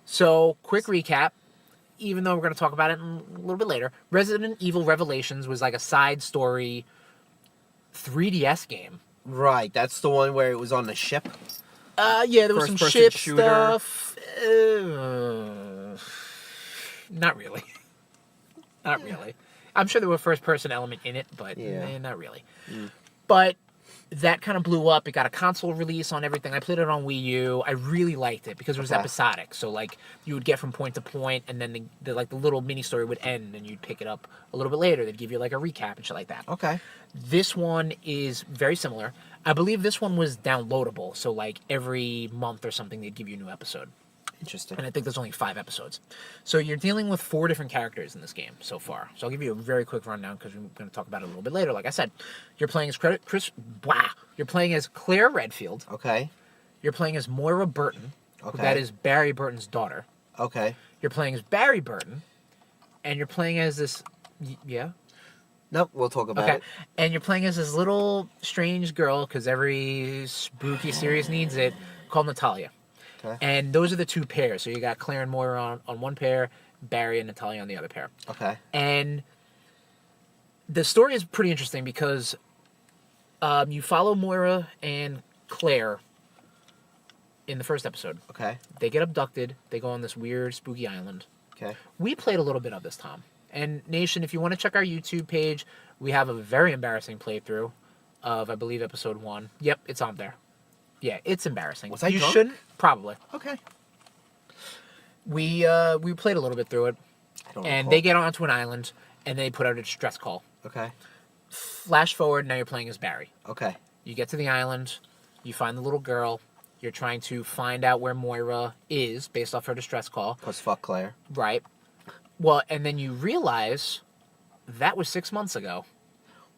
So, quick recap, even though we're going to talk about it a little bit later. Resident Evil Revelations was like a side story 3DS game. Right, that's the one where it was on the ship. Yeah, there was some ship shooter. stuff. Not really. Not really. I'm sure there were a first-person element in it, but not really. But that kind of blew up. It got a console release on everything. I played it on Wii U. I really liked it because it was episodic. So, like, you would get from point to point, and then the little mini-story would end, and you'd pick it up a little bit later. They'd give you, like, a recap and shit like that. Okay. This one is very similar. I believe this one was downloadable. So, like, every month or something, they'd give you a new episode. Interesting. And I think there's only 5 episodes. So you're dealing with 4 different characters in this game so far. So I'll give you a very quick rundown because we're going to talk about it a little bit later. Like I said, you're playing as You're playing as Claire Redfield. Okay. You're playing as Moira Burton. Okay. That is Barry Burton's daughter. Okay. You're playing as Barry Burton. And you're playing as this... Yeah? Nope, we'll talk about it. And you're playing as this little strange girl, because every spooky series needs it, called Natalia. Okay. And those are the 2 pairs. So you got Claire and Moira on one pair, Barry and Natalia on the other pair. Okay. And the story is pretty interesting because you follow Moira and Claire in the first episode. Okay. They get abducted. They go on this weird, spooky island. Okay. We played a little bit of this, Tom. And Nation, if you want to check our YouTube page, we have a very embarrassing playthrough of, I believe, episode 1. Yep, it's on there. Yeah, it's embarrassing. Was I You drunk? shouldn't? Probably. Okay. We played a little bit through it. And they get onto an island, and they put out a distress call. Okay. Flash forward, now you're playing as Barry. Okay. You get to the island, you find the little girl, you're trying to find out where Moira is, based off her distress call. Because fuck Claire. Right. Well, and then you realize that was 6 months ago.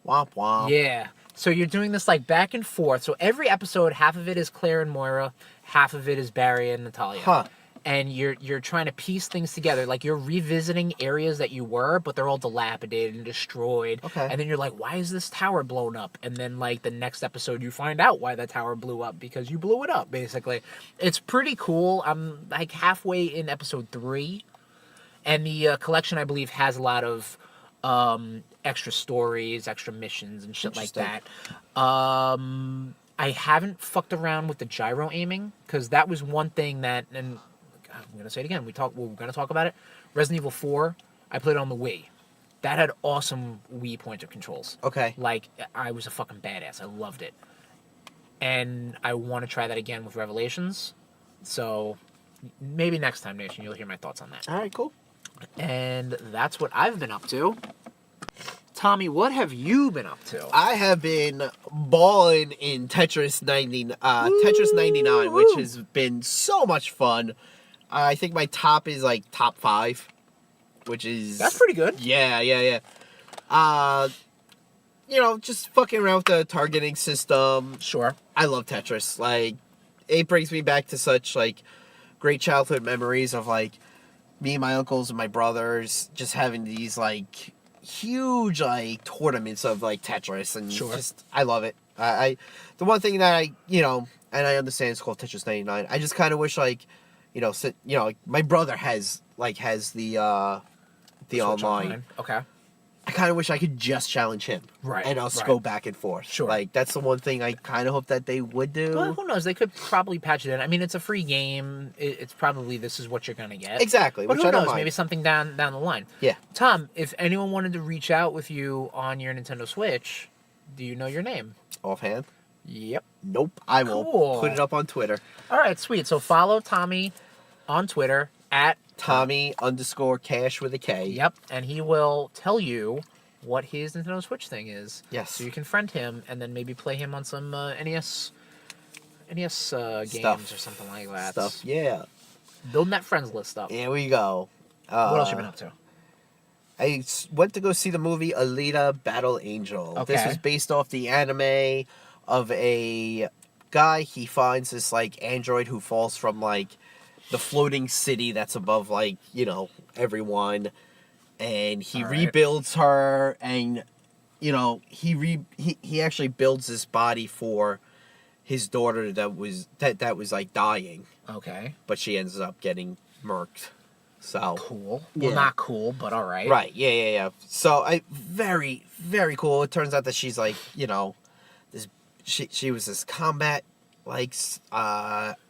Womp womp. Yeah. So you're doing this like back and forth. So every episode, half of it is Claire and Moira, half of it is Barry and Natalia. Huh. And you're trying to piece things together. Like you're revisiting areas that you were, but they're all dilapidated and destroyed. Okay. And then you're like, why is this tower blown up? And then like the next episode, you find out why that tower blew up because you blew it up, basically. It's pretty cool. I'm like halfway in episode 3. And the collection, I believe, has a lot of extra stories, extra missions, and shit like that. I haven't fucked around with the gyro aiming because that was one thing that, and I'm gonna say it again. We're gonna talk about it. Resident Evil 4. I played it on the Wii. That had awesome Wii pointer controls. Okay. Like I was a fucking badass. I loved it, and I want to try that again with Revelations. So maybe next time, Nation, you'll hear my thoughts on that. All right, cool. And that's what I've been up to. Tommy, what have you been up to? I have been balling in Tetris 99, which has been so much fun. I think my top is like top 5, which is... That's pretty good. Yeah. Just fucking around with the targeting system. Sure. I love Tetris. Like, it brings me back to such, like, great childhood memories of, like, me and my uncles and my brothers just having these, like, huge, like, tournaments of, like, Tetris. And just, I love it. The one thing that and I understand it's called Tetris 99. I just kind of wish, like, like, my brother has the online. Okay. I kind of wish I could just challenge him. Right. And us go back and forth. Sure. Like, that's the one thing I kind of hope that they would do. Well, who knows? They could probably patch it in. I mean, it's a free game. It's probably this is what you're going to get. Exactly. But which who I don't knows? mind. Maybe something down the line. Yeah. Tom, if anyone wanted to reach out with you on your Nintendo Switch, do you know your name? Offhand? Yep. Nope. I will put it up on Twitter. All right, sweet. So follow Tommy on Twitter at Tommy_Cash with a K. Yep. And he will tell you what his Nintendo Switch thing is. Yes. So you can friend him and then maybe play him on some NES games Stuff. or something like that. Stuff. Yeah. Building that friends list up. Here we go. What else you been up to? I went to go see the movie Alita Battle Angel. Okay. This was based off the anime of a guy. He finds this, like, android who falls from, like, the floating city that's above, like, everyone. And he rebuilds her, and, he actually builds this body for his daughter that was like, dying. Okay. But she ends up getting murked. So cool. Yeah. Well, not cool, but all right. Right. Yeah. So very, very cool. It turns out that she's like, this. She was this combat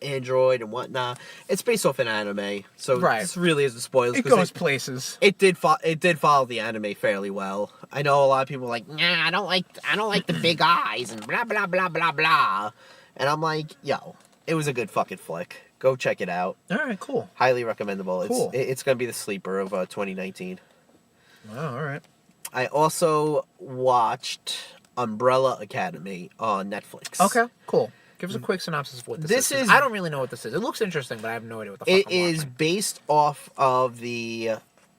android and whatnot. It's based off an anime, so this really isn't spoilers. It goes places. It did follow the anime fairly well. I know a lot of people are like, nah, I don't like the big eyes and blah blah blah blah blah. And I'm like, yo, it was a good fucking flick. Go check it out. All right, cool. Highly recommendable. Cool. It's gonna be the sleeper of 2019. Oh, all right. I also watched Umbrella Academy on Netflix. Okay, cool. Give us a quick synopsis of what this is. I don't really know what this is. It looks interesting, but I have no idea what the fuck It I'm is watching. based off of the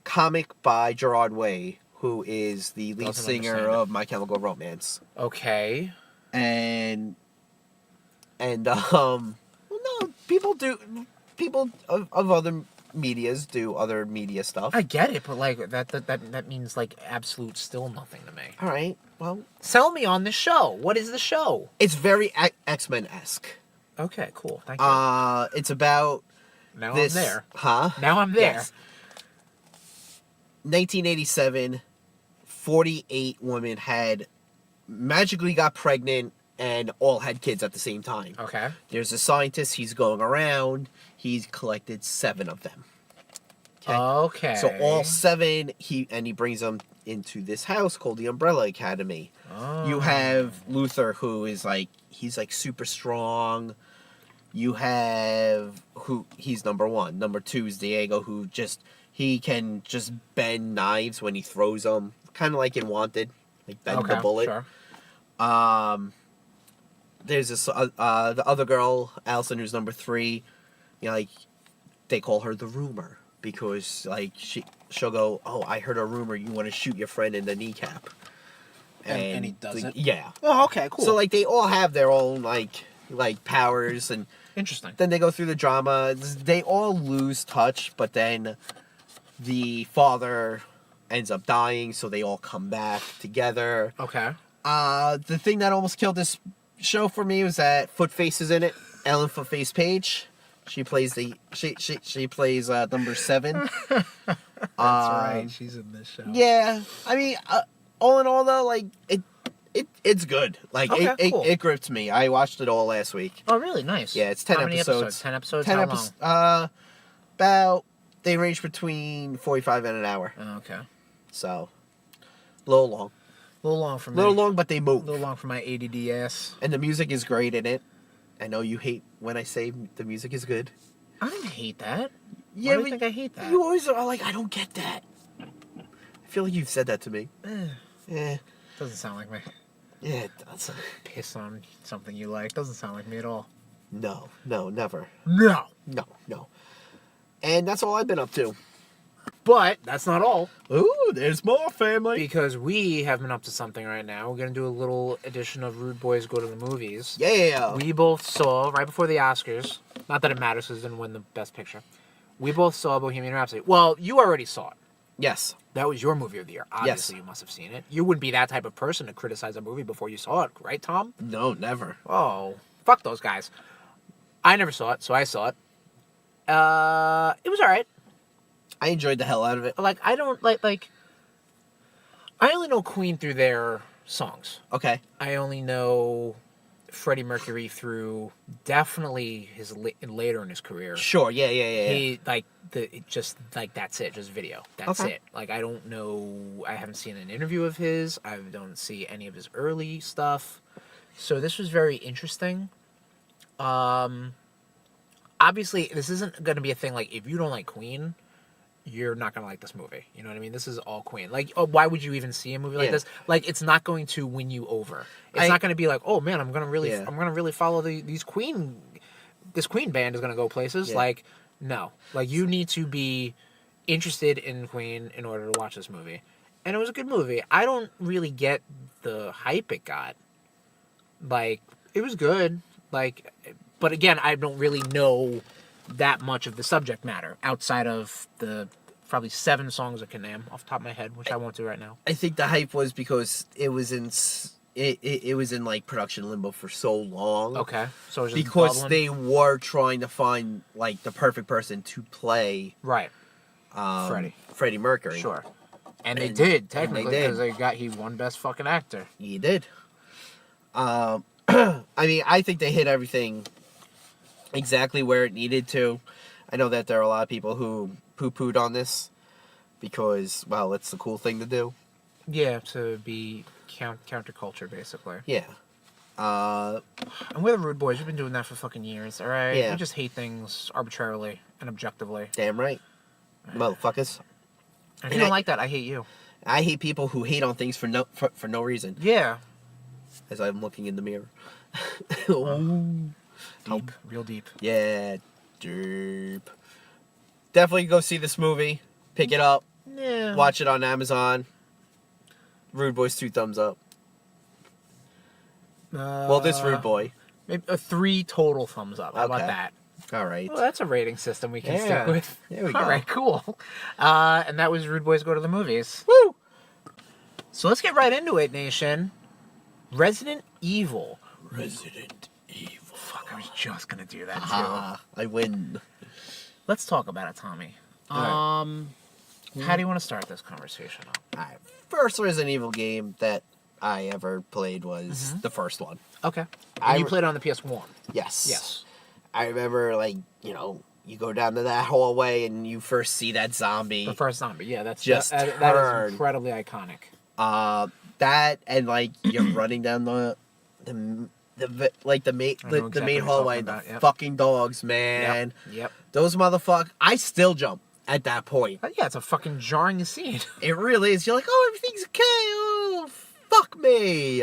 comic by Gerard Way, who is the lead singer of My Chemical Romance. Okay. And well, no, people of other medias do other media stuff. I get it, but like that means like absolute still nothing to me. All right, well, sell me on the show. What is the show? It's very X-Men-esque. Okay, cool. Thank you. It's about now this, I'm there. Huh? Now I'm there. Yes. 1987, 48 women had magically got pregnant and all had kids at the same time. Okay. There's a scientist, he's going around, he's collected 7 of them. Okay. So all 7, he brings them into this house called the Umbrella Academy. Oh. You have Luther, who is like, he's like super strong. You have, he's number 1. Number 2 is Diego, who he can just bend knives when he throws them. Kind of like in Wanted. Like bend the bullet. Sure. There's this, the other girl, Allison, who's number 3. Like, they call her the rumor. Because, like, she'll go, oh, I heard a rumor you want to shoot your friend in the kneecap. And he doesn't? Yeah. Oh, okay, cool. So, like, they all have their own, like powers. And interesting. then they go through the drama. They all lose touch, but then the father ends up dying, so they all come back together. Okay. The thing that almost killed this show for me was that Footface is in it. Ellen Footface Page. She plays she plays number 7. That's right. She's in this show. Yeah, I mean, all in all though, like it's good. Like cool. it gripped me. I watched it all last week. Oh, really? Nice. Yeah, it's 10 How many episodes. 10 episodes. 10 How episodes. long? About they range between 45 and an hour. Oh, okay. So, a little long. A little long for me. A little long, but they move. A little long for my ADD ass. And the music is great in it. I know you hate when I say the music is good. I didn't hate that. Yeah, Why do you think I hate that? You always are like, I don't get that. I feel like you've said that to me. Yeah. Doesn't sound like me. Yeah, it does. Piss on something you like. Doesn't sound like me at all. No, never. No. No. And that's all I've been up to. But that's not all. Ooh, there's more, family. Because we have been up to something right now. We're going to do a little edition of RudeBoyz Go to the Movies. Yeah. We both saw, right before the Oscars, not that it matters because it didn't win the Best Picture, we both saw Bohemian Rhapsody. Well, you already saw it. Yes. That was your movie of the year. Obviously, You must have seen it. You wouldn't be that type of person to criticize a movie before you saw it, right, Tom? No, never. Oh, fuck those guys. I never saw it, so I saw it. It was all right. I enjoyed the hell out of it. Like, I don't, like... I only know Queen through their songs. Okay. I only know Freddie Mercury through definitely his later in his career. Sure, yeah. He, like, just, like, that's it. Just video. That's Okay. it. Like, I don't know... I haven't seen an interview of his. I don't see any of his early stuff. So this was very interesting. Obviously, this isn't going to be a thing, like, if you don't like Queen... you're not going to like this movie. You know what I mean? This is all Queen. Like, why would you even see a movie like this? Like, it's not going to win you over. It's not going to be like, oh man, I'm going to really follow this Queen band is going to go places. Yeah. Like, no. Like, you need to be interested in Queen in order to watch this movie. And it was a good movie. I don't really get the hype it got. Like, it was good. Like, but again, I don't really know that much of the subject matter outside of the probably 7 songs I can name off the top of my head, which I won't do right now. I think the hype was because it was in like production limbo for so long. Okay, so it was just because bubbling. they were trying to find like the perfect person to play right Freddie Mercury. Sure, and they did technically because he won Best Fucking Actor. He did. I mean, I think they hit everything exactly where it needed to. I know that there are a lot of people who poo-pooed on this because, well, it's the cool thing to do. Yeah, to be counterculture, basically. Yeah. And we're the RudeBoyz. We've been doing that for fucking years, all right? Yeah. We just hate things arbitrarily and objectively. Damn right. Motherfuckers. If you don't like that, I hate you. I hate people who hate on things for no reason. Yeah. As I'm looking in the mirror. Deep. Real deep. Yeah, deep. Definitely go see this movie. Pick it up. Yeah. Watch it on Amazon. RudeBoyz 2 thumbs up. Well, this RudeBoy. Maybe 3 total thumbs up. How about that? All right. Well, that's a rating system we can stick with. There we go. All right, cool. And that was RudeBoyz Go to the Movies. Woo! So let's get right into it, Nation. Resident Evil. Resident Evil. Fuck, I was just gonna do that too. I win. Let's talk about it, Tommy. How do you want to start this conversation off? All right. First Resident Evil game that I ever played was the first one. Okay. And you played it on the PS1? Yes. Yes. I remember, like, you go down to that hallway and you first see that zombie. The first zombie, yeah. That's Just that is incredibly iconic. That and, like, you're running down the main hallway, and the fucking dogs, man. Yep. Those motherfuckers. I still jump at that point. Yeah, it's a fucking jarring scene. It really is. You're like, oh, everything's okay. Oh, fuck me.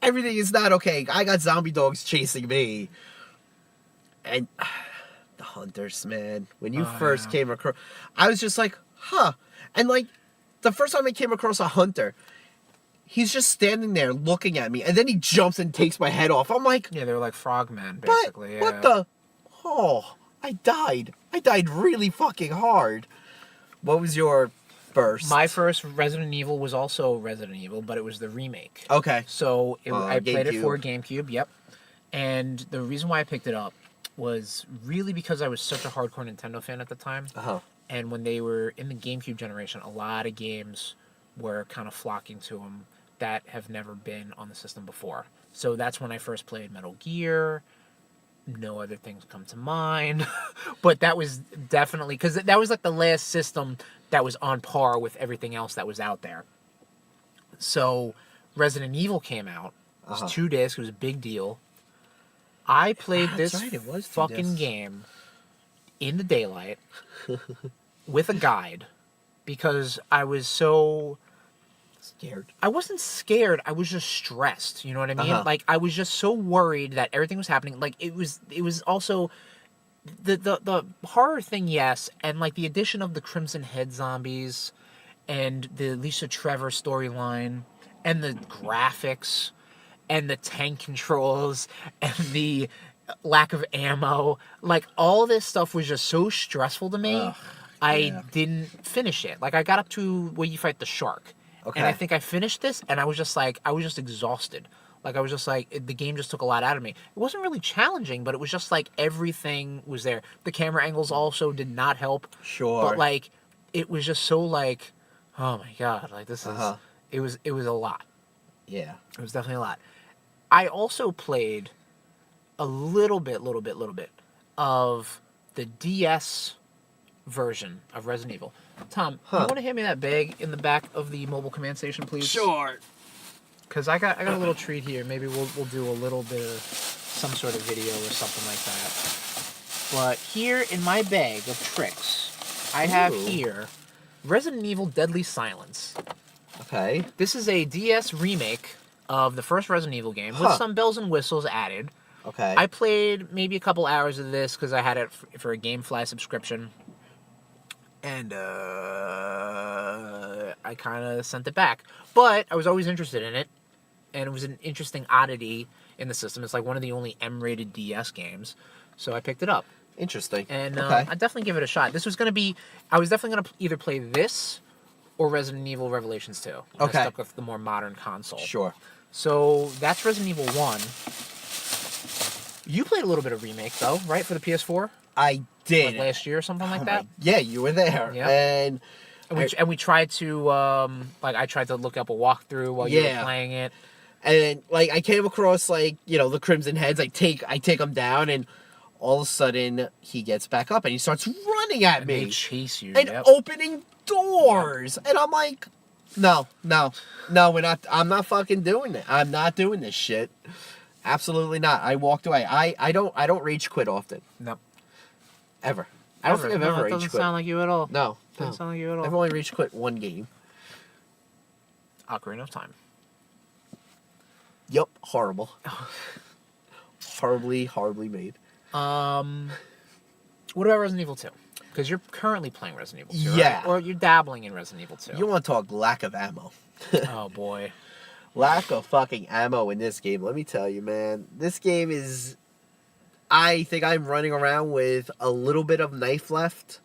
Everything is not okay. I got zombie dogs chasing me. And the hunters, man. When you first came across, I was just like, huh. And, like, the first time I came across a hunter, he's just standing there looking at me, and then he jumps and takes my head off. I'm like... Yeah, they were like frogmen, basically. What the... Oh, I died. I died really fucking hard. What was your first? My first Resident Evil was also Resident Evil, but it was the remake. Okay. So I played it for GameCube. GameCube, yep. And the reason why I picked it up was really because I was such a hardcore Nintendo fan at the time. Uh-huh. And when they were in the GameCube generation, a lot of games were kind of flocking to them that have never been on the system before. So that's when I first played Metal Gear. No other things come to mind. But that was definitely... because that was like the last system that was on par with everything else that was out there. So Resident Evil came out. It was 2 discs. It was a big deal. I played this fucking game in the daylight with a guide because I was so... scared. I wasn't scared. I was just stressed. You know what I mean? Like, I was just so worried that everything was happening. Like, it was also... the horror thing, yes, and like the addition of the Crimson Head zombies, and the Lisa Trevor storyline, and the graphics, and the tank controls, and the lack of ammo, like all this stuff was just so stressful to me. I didn't finish it. Like I got up to where you fight the shark, and I think I finished this, and I was just exhausted. Like, I was just like, the game just took a lot out of me. It wasn't really challenging, but it was just like everything was there. The camera angles also did not help. Sure. But, like, it was just so, like, oh my God. Like, this is, it was a lot. Yeah. It was definitely a lot. I also played a little bit of the DS version of Resident Evil. Tom, you want to hand me that bag in the back of the mobile command station, please? Sure. Because I got a little treat here. Maybe we'll do a little bit of some sort of video or something like that. But here in my bag of tricks, I have here Resident Evil Deadly Silence. Okay. This is a DS remake of the first Resident Evil game with some bells and whistles added. Okay. I played maybe a couple hours of this because I had it for a GameFly subscription. And I kind of sent it back. But I was always interested in it. And it was an interesting oddity in the system. It's like one of the only M-rated DS games. So I picked it up. Interesting. And I'd definitely give it a shot. This was going to be... I was definitely going to either play this or Resident Evil Revelations 2. I stuck with the more modern console. Sure. So that's Resident Evil 1. You played a little bit of remake, though, right? For the PS4? I did. Like last year or something like that? Yeah, you were there. Yep. And we tried to, I tried to look up a walkthrough while you were playing it. And, like, I came across, like, you know, the Crimson Heads. I take him down, and all of a sudden, he gets back up, and he starts running at me. They chase you. And opening doors. Yep. And I'm like, no, we're not. I'm not fucking doing it. I'm not doing this shit. Absolutely not. I walked away. I don't rage quit often. No. Ever. I don't think I've ever rage quit. Doesn't sound like you at all. No. Doesn't sound like you at all. I've only rage quit one game. Ocarina of Time. Yep. Horrible. Horribly made. What about Resident Evil 2? Because you're currently playing Resident Evil 2, yeah. right? Or you're dabbling in Resident Evil 2. You want to talk lack of ammo. Oh, boy. Lack of fucking ammo in this game. Let me tell you, man. This game is... I think I'm running around with a little bit of knife left.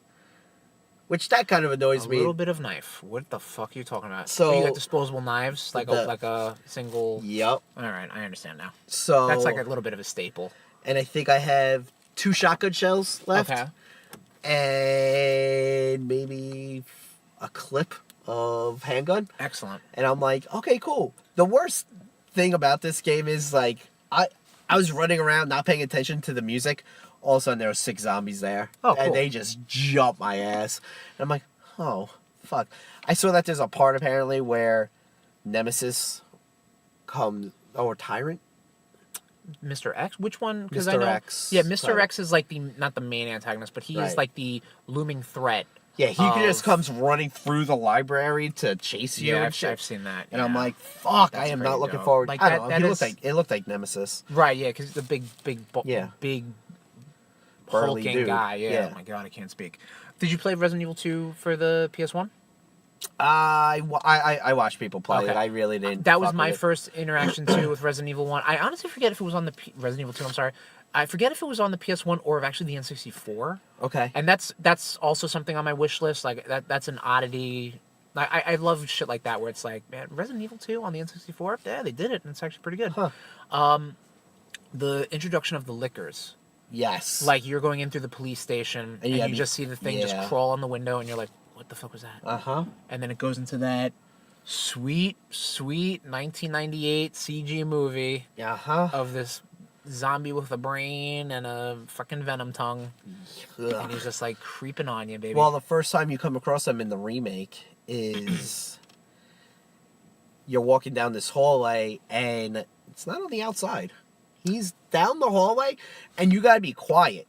Which that kind of annoys me. A little bit of knife. What the fuck are you talking about? So... you got disposable knives? Like a single... Yep. Alright, I understand now. So... that's like a little bit of a staple. And I think I have 2 shotgun shells left. Okay. And maybe a clip of handgun. Excellent. And I'm like, okay, cool. The worst thing about this game is, like, I was running around not paying attention to the music. All of a sudden, there were 6 zombies there. Oh, cool. And they just jumped my ass. And I'm like, oh, fuck. I saw that there's a part, apparently, where Nemesis comes... or Tyrant? Mr. X? Which one? Because Mr. I know, X. yeah, Mr. X is like not the main antagonist, but he is like the looming threat. Yeah, he just comes running through the library to chase you. Yeah, and shit. I've seen that. And I'm like, fuck, I am not looking forward. Like I don't know. It looked like Nemesis. Right, yeah, because the big burly hulking dude. guy. Yeah. Oh my god, I can't speak. Did you play Resident Evil 2 for the PS1? I watched people play it. I really didn't. That was my first interaction too with Resident Evil 1. I honestly forget if it was on the Resident Evil 2. I'm sorry. I forget if it was on the PS1 or actually the N64. Okay. And that's also something on my wish list. Like that's an oddity. I love shit like that where it's like, man, Resident Evil 2 on the N64. Yeah, they did it, and it's actually pretty good. Huh. The introduction of the lickers. Yes. Like you're going in through the police station and you just see the thing just crawl on the window, and you're like, what the fuck was that? Uh-huh. And then it goes into that sweet 1998 CG movie of this zombie with a brain and a fucking venom tongue. Ugh. And he's just like creeping on you, baby. Well, the first time you come across him in the remake is you're walking down this hallway and it's not on the outside. He's down the hallway and you gotta be quiet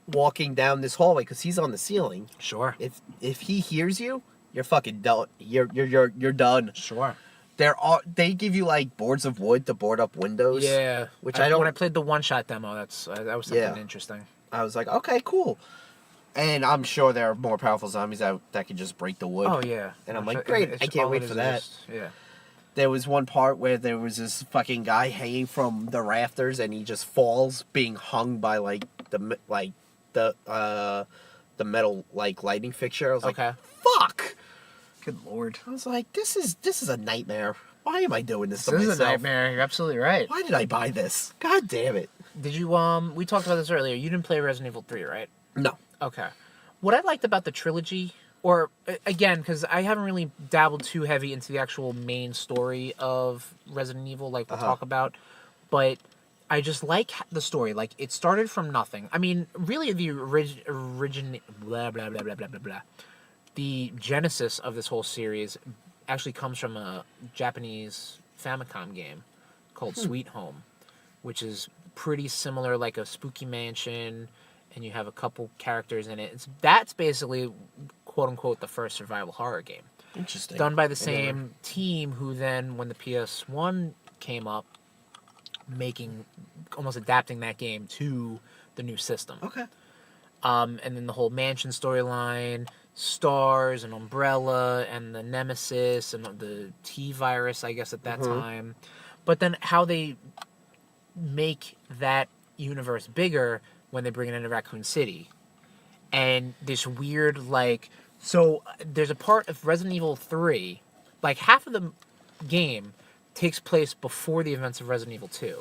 walking down this hallway because he's on the ceiling. Sure. If he hears you, you're fucking done. You're done. Sure. They give you like boards of wood to board up windows. Yeah. Which I don't. When I played the one-shot demo, that was something interesting. I was like, okay, cool. And I'm sure there are more powerful zombies that can just break the wood. Oh, yeah. And I'm like, great, I can't wait for that. Yeah. There was one part where there was this fucking guy hanging from the rafters, and he just falls, being hung by like the metal like lighting fixture. I was like, fuck. Good lord. I was like, this is a nightmare. Why am I doing this to myself? This is a nightmare. You're absolutely right. Why did I buy this? God damn it. Did you we talked about this earlier. You didn't play Resident Evil 3, right? No. Okay. What I liked about the trilogy, or again, because I haven't really dabbled too heavy into the actual main story of Resident Evil, like we'll talk about, but I just like the story. Like, it started from nothing. I mean, really, the blah, blah, blah, blah, blah, blah, blah. The genesis of this whole series actually comes from a Japanese Famicom game called Sweet Home, which is pretty similar, like a spooky mansion, and you have a couple characters in it. That's basically, quote unquote, the first survival horror game. Interesting. Done by the same team who then, when the PS1 came up, almost adapting that game to the new system. Okay. And then the whole mansion storyline, Stars and Umbrella and the Nemesis and the T-Virus, I guess, at that time. But then how they make that universe bigger when they bring it into Raccoon City. And this weird, like... So, there's a part of Resident Evil 3, like, half of the game takes place before the events of Resident Evil 2.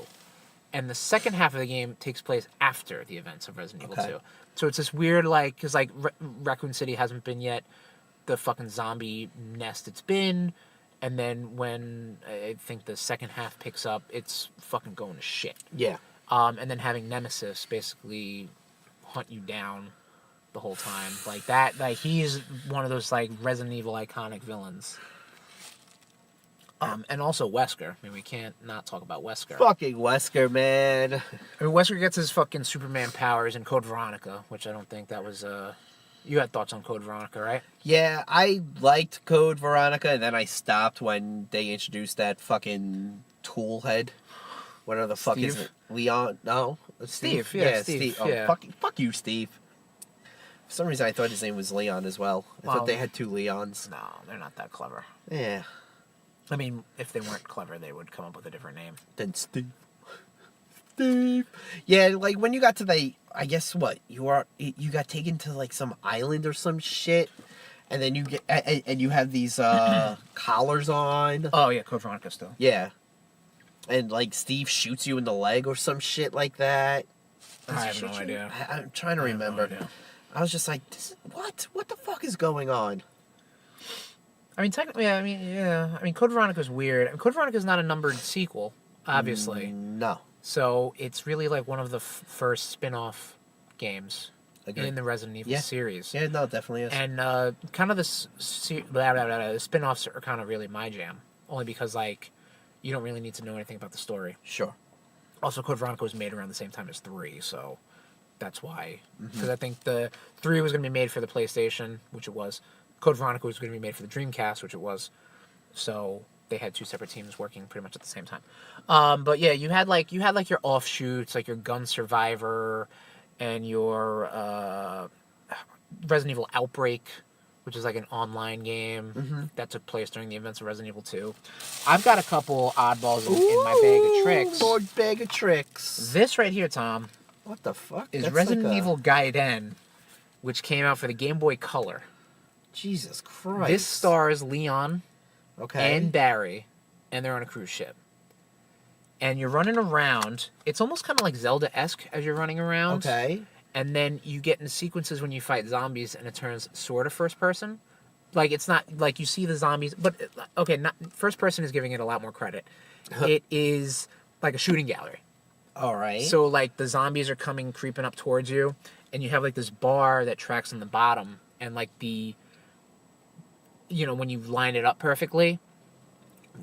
And the second half of the game takes place after the events of Resident Evil 2. So it's this weird, like, because, like, Raccoon City hasn't been yet the fucking zombie nest it's been. And then when I think the second half picks up, it's fucking going to shit. Yeah. And then having Nemesis basically hunt you down the whole time. Like, that, like, he's one of those, like, Resident Evil iconic villains. And also Wesker. I mean, we can't not talk about Wesker. Fucking Wesker, man. I mean, Wesker gets his fucking Superman powers in Code Veronica, which I don't think that was, You had thoughts on Code Veronica, right? Yeah, I liked Code Veronica, and then I stopped when they introduced that fucking tool head. Whatever the fuck is it? Leon? No? Steve, yeah, Steve. Oh, yeah. fuck you, Steve. For some reason, I thought his name was Leon as well. I thought they had two Leons. No, they're not that clever. Yeah. I mean, if they weren't clever, they would come up with a different name. Then Steve. Steve. Yeah, like when you got to the, I guess what, you got taken to like some island or some shit, and then you get, and you have these collars on. Oh yeah, Code Veronica still. Yeah. And like Steve shoots you in the leg or some shit like that. I have no idea. I'm trying to remember. I was just like, what the fuck is going on? I mean, technically, I mean, Code Veronica's weird. I mean, Code Veronica's not a numbered sequel, obviously. No. So it's really like one of the first spin-off games in the Resident Evil series. Yeah, no, it definitely is. And kind of the spin-offs are kind of really my jam, only because like you don't really need to know anything about the story. Sure. Also, Code Veronica was made around the same time as 3, so that's why. Because I think the 3 was going to be made for the PlayStation, which it was. Code Veronica was going to be made for the Dreamcast, which it was. So they had two separate teams working pretty much at the same time. But yeah, you had like your offshoots, like your Gun Survivor, and your Resident Evil Outbreak, which is like an online game that took place during the events of Resident Evil 2. I've got a couple oddballs in my bag of tricks. Lord bag of tricks. This right here, Tom. What the fuck? Is Resident Evil Gaiden, which came out for the Game Boy Color. Jesus Christ. This stars Leon and Barry, and they're on a cruise ship. And you're running around. It's almost kind of like Zelda-esque as you're running around. Okay. And then you get into sequences when you fight zombies, and it turns sort of first person. Like, it's not like you see the zombies, but okay, not first person is giving it a lot more credit. It is like a shooting gallery. All right. So like the zombies are creeping up towards you, and you have like this bar that tracks on the bottom, and like when you line it up perfectly,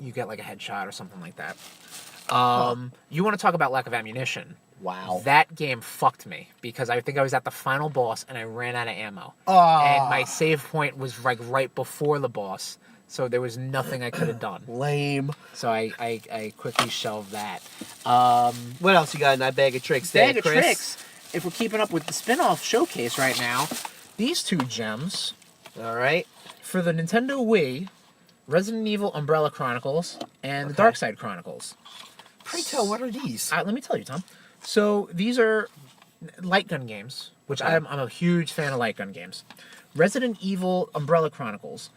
you get like a headshot or something like that. You want to talk about lack of ammunition? Wow. That game fucked me because I think I was at the final boss and I ran out of ammo. Oh. And my save point was like right before the boss, so there was nothing I could have done. Lame. So I quickly shelved that. What else you got in that bag of tricks? Bag of tricks. if we're keeping up with the spin-off showcase right now, these 2 gems. All right. For the Nintendo Wii, Resident Evil Umbrella Chronicles and the Dark Side Chronicles. Pray tell, what are these? Let me tell you, Tom. So these are light gun games, which I'm a huge fan of light gun games. Resident Evil Umbrella Chronicles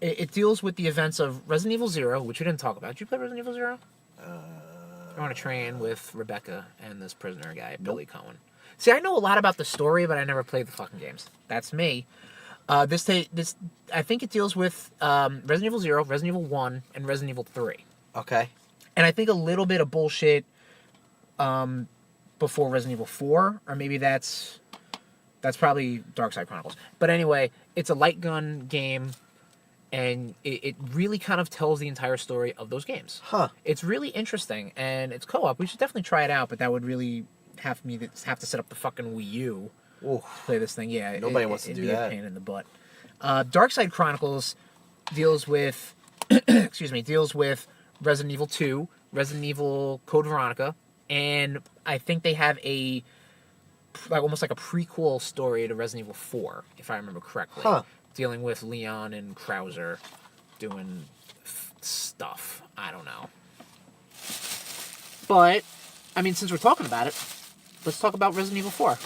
it deals with the events of Resident Evil 0, which we didn't talk about. Did you play Resident Evil 0? You're on a train with Rebecca and this prisoner guy, Billy Cohen. See, I know a lot about the story, but I never played the fucking games. That's me. This I think it deals with Resident Evil 0, Resident Evil 1, and Resident Evil 3. Okay. And I think a little bit of bullshit before Resident Evil 4, or maybe that's probably Dark Side Chronicles. But anyway, it's a light gun game, and it really kind of tells the entire story of those games. Huh. It's really interesting, and it's co-op. We should definitely try it out, but that would really have to set up the fucking Wii U to play this thing. Yeah, nobody wants to do that. It'd be a pain in the butt. Dark Side Chronicles deals with Resident Evil 2, Resident Evil Code Veronica, and I think they have almost like a prequel story to Resident Evil 4, if I remember correctly. Huh. Dealing with Leon and Krauser doing stuff. I don't know. But, I mean, since we're talking about it, let's talk about Resident Evil 4.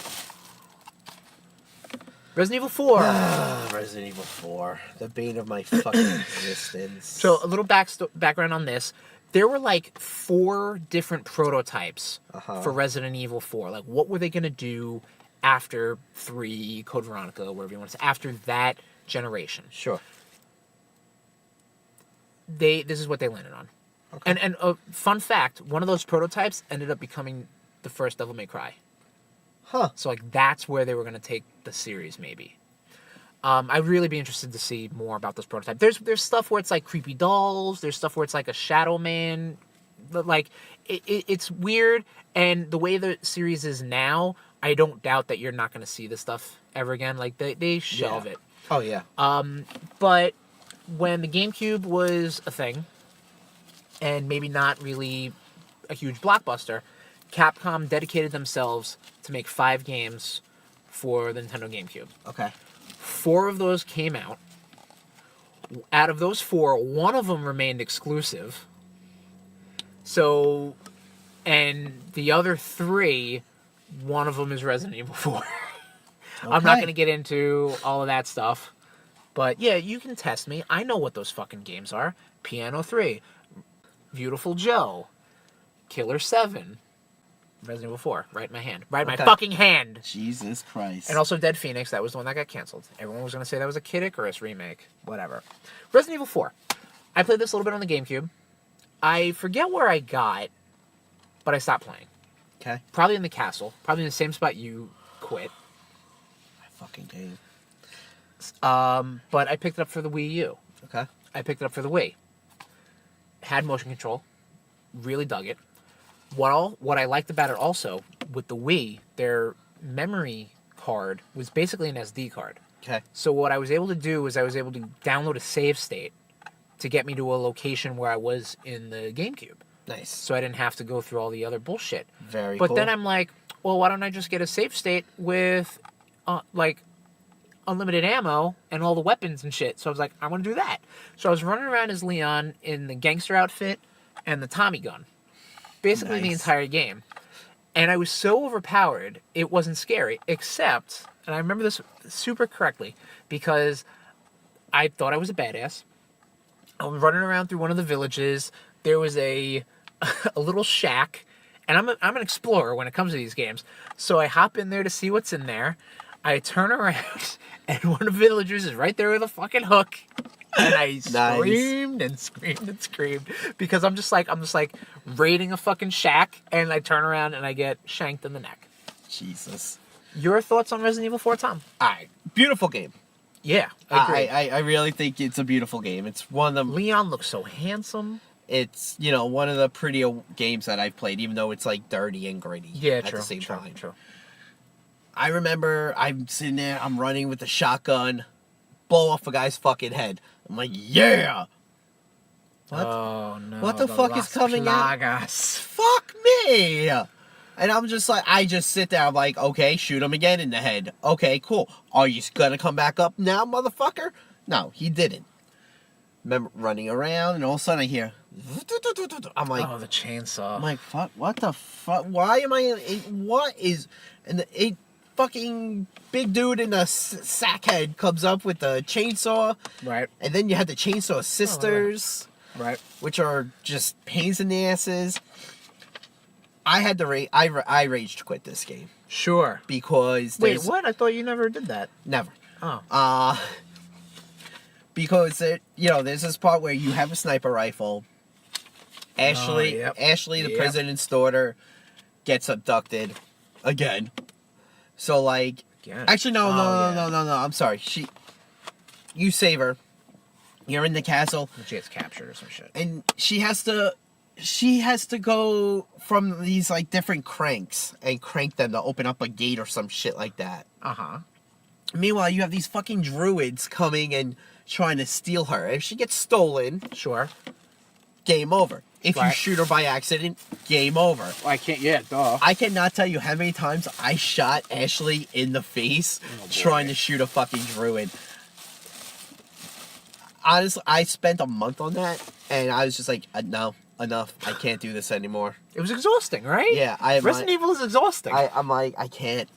Resident Evil 4. Resident Evil 4. The bane of my fucking existence. So, a little background on this. There were like 4 different prototypes for Resident Evil 4. Like, what were they going to do after 3, Code Veronica, whatever you want to say, after that generation? Sure. This is what they landed on. Okay. And a fun fact, one of those prototypes ended up becoming the first Devil May Cry. Huh. So, like, that's where they were going to take the series, maybe. I'd really be interested to see more about this prototype. There's stuff where it's like creepy dolls. There's stuff where it's like a shadow man. Like, it's weird. And the way the series is now, I don't doubt that you're not going to see this stuff ever again. Like, they shelve it. Oh, yeah. But when the GameCube was a thing, and maybe not really a huge blockbuster, Capcom dedicated themselves to make 5 games for the Nintendo GameCube. Okay. 4 of those came out. Out of those 4, one of them remained exclusive. So, and the other 3, one of them is Resident Evil 4. Okay. I'm not going to get into all of that stuff. But yeah, you can test me. I know what those fucking games are. Piano 3, Beautiful Joe, Killer 7, Resident Evil 4, right in my hand. Right in my fucking hand! Jesus Christ. And also Dead Phoenix, that was the one that got canceled. Everyone was going to say that was a Kid Icarus remake. Whatever. Resident Evil 4. I played this a little bit on the GameCube. I forget where I got, but I stopped playing. Okay. Probably in the castle. Probably in the same spot you quit. I fucking game. But I picked it up for the Wii U. Okay. I picked it up for the Wii. Had motion control. Really dug it. What I liked about it also, with the Wii, their memory card was basically an SD card. Okay. So what I was able to do is I was able to download a save state to get me to a location where I was in the GameCube. Nice. So I didn't have to go through all the other bullshit. Very cool. But then I'm like, well, why don't I just get a save state with, like, unlimited ammo and all the weapons and shit? So I was like, I want to do that. So I was running around as Leon in the gangster outfit and the Tommy gun. Basically the entire game. And I was so overpowered, it wasn't scary, except, and I remember this super correctly, because I thought I was a badass. I was running around through one of the villages. There was a little shack, and I'm an explorer when it comes to these games. So I hop in there to see what's in there. I turn around, and one of the villagers is right there with a fucking hook. And I screamed and screamed and screamed because I'm just like raiding a fucking shack, and I turn around and I get shanked in the neck. Jesus. Your thoughts on Resident Evil 4, Tom? All right. Beautiful game. Yeah, I agree. I really think it's a beautiful game. It's one of them. Leon looks so handsome. It's, one of the prettier games that I've played, even though it's like dirty and gritty. Yeah, at the same time. True. I remember I'm sitting there, I'm running with the shotgun, blow off a guy's fucking head. I'm like, yeah! What? Oh, no. What the fuck is coming out? Fuck me! And I'm just like, I just sit there. I'm like, okay, shoot him again in the head. Okay, cool. Are you gonna come back up now, motherfucker? No, he didn't. Remember running around, and all of a sudden I hear. I'm like, oh, the chainsaw. I'm like, fuck, what the fuck? Why am I? What is? And a fucking big dude in a sack head comes up with the chainsaw. Right. And then you had the chainsaw sisters. Right. Which are just pains in the asses. I had to I raged quit this game. Sure. Because wait, what? I thought you never did that. Never. Oh. Because there's this part where you have a sniper rifle. Ashley, the president's daughter, gets abducted again. So like, actually no, I'm sorry. You save her. You're in the castle. She gets captured or some shit. And she has to go from these like different cranks and crank them to open up a gate or some shit like that. Uh-huh. Meanwhile, you have these fucking druids coming and trying to steal her. If she gets stolen, sure, game over. If you shoot her by accident, game over. Well, I can't. Yeah, duh. I cannot tell you how many times I shot Ashley in the face trying to shoot a fucking druid. Honestly, I spent a month on that, and I was just like, no, enough. I can't do this anymore. It was exhausting, right? Yeah, Resident Evil is exhausting. I'm like, I can't.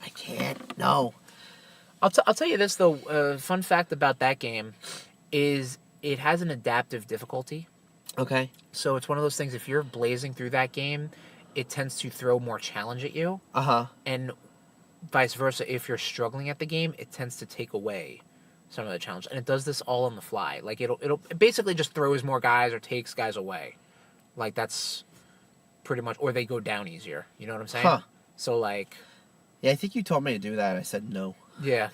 No. I'll tell you this though. Fun fact about that game is it has an adaptive difficulty. Okay. So it's one of those things. If you're blazing through that game, it tends to throw more challenge at you. And vice versa. If you're struggling at the game, it tends to take away some of the challenge, and it does this all on the fly. Like it basically just throws more guys or takes guys away. Like that's pretty much, or they go down easier. You know what I'm saying? So like, yeah, I think you told me to do that. I said no. Yeah,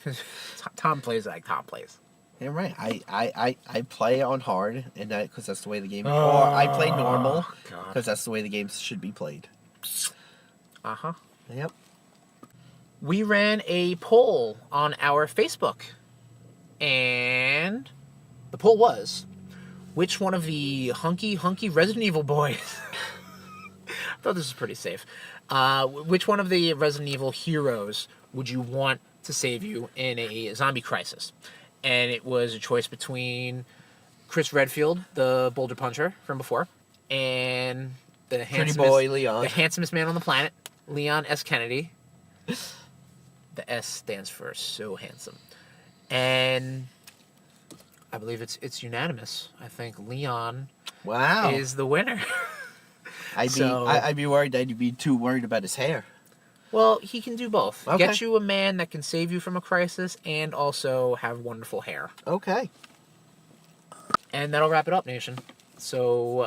Tom plays like Tom plays. Yeah, right. I play on hard, and because that's the way the game. Or I play normal because that's the way the games should be played. Yep. We ran a poll on our Facebook. And the poll was, which one of the hunky Resident Evil boys, I thought this was pretty safe, which one of the Resident Evil heroes would you want to save you in a zombie crisis? And it was a choice between Chris Redfield, the Boulder Puncher from before, and the handsomest man on the planet, Leon S. Kennedy. The S stands for so handsome. And I believe it's unanimous. I think Leon is the winner. I'd be worried that you'd be too worried about his hair. Well, he can do both. Okay. Get you a man that can save you from a crisis and also have wonderful hair. Okay. And that'll wrap it up, Nation. So,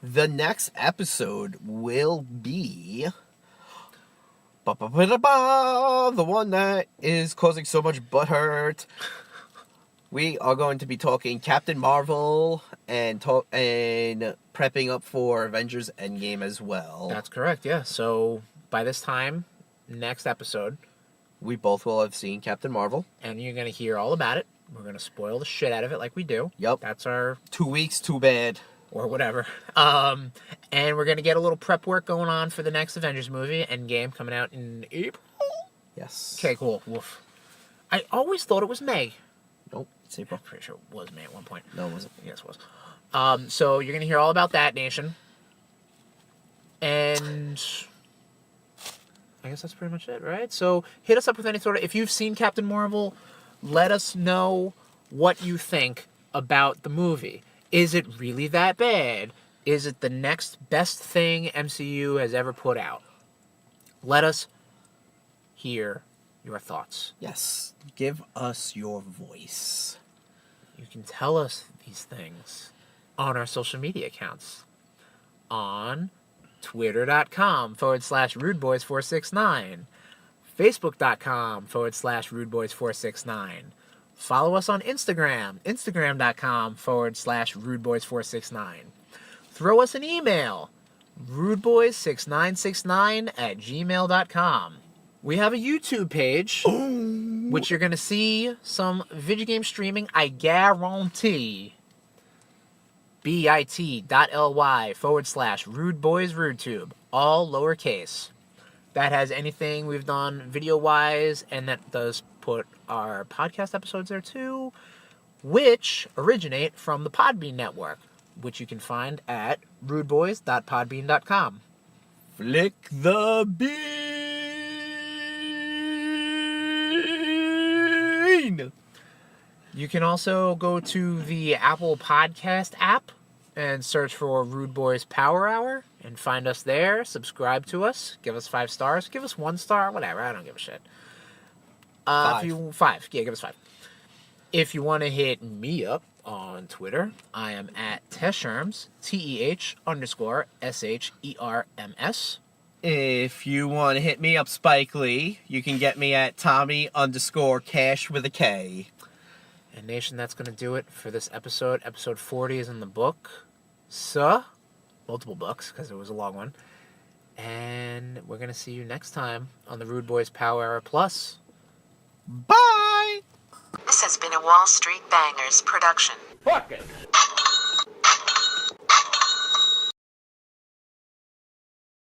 the next episode will be... the one that is causing so much butthurt. We are going to be talking Captain Marvel and prepping up for Avengers Endgame as well. That's correct, yeah. So by this time, next episode, we both will have seen Captain Marvel. And you're going to hear all about it. We're going to spoil the shit out of it like we do. Yep. That's our... 2 weeks, too bad. Or whatever. And we're going to get a little prep work going on for the next Avengers movie, Endgame, coming out in April? Yes. Okay, cool. Woof. I always thought it was May. Nope, it's April. I'm pretty sure it was May at one point. No, it wasn't. Yes, it was. So you're going to hear all about that, Nation. And I guess that's pretty much it, right? So hit us up with any sort of... If you've seen Captain Marvel, let us know what you think about the movie. Is it really that bad? Is it the next best thing MCU has ever put out? Let us hear your thoughts. Yes. Give us your voice. You can tell us these things on our social media accounts. On twitter.com/RudeBoyz469. Facebook.com/RudeBoyz469. Follow us on Instagram, Instagram.com/RudeBoyz469. Throw us an email, RudeBoyz6969@gmail.com. We have a YouTube page, which you're going to see some video game streaming, I guarantee. bit.ly/RudeBoyzRudeTube. all lowercase. That has anything we've done video-wise, and that does put our podcast episodes there too, which originate from the Podbean network, which you can find at rudeboyz.podbean.com. Flick the bean! You can also go to the Apple Podcast app and search for RudeBoyz Power Hour and find us there. Subscribe to us. Give us 5 stars. Give us 1 star. Whatever. I don't give a shit. 5. 5. Yeah, give us 5. If you want to hit me up on Twitter, I am at Tesherms, TEH_SHERMS. If you want to hit me up, Spike Lee, you can get me at Tommy_Cash with a K. And Nation, that's going to do it for this episode. Episode 40 is in the book. So, multiple books, because it was a long one. And we're going to see you next time on the RudeBoyz Power Hour Plus. Bye! This has been a Wall Street Bangers production. Fuck it!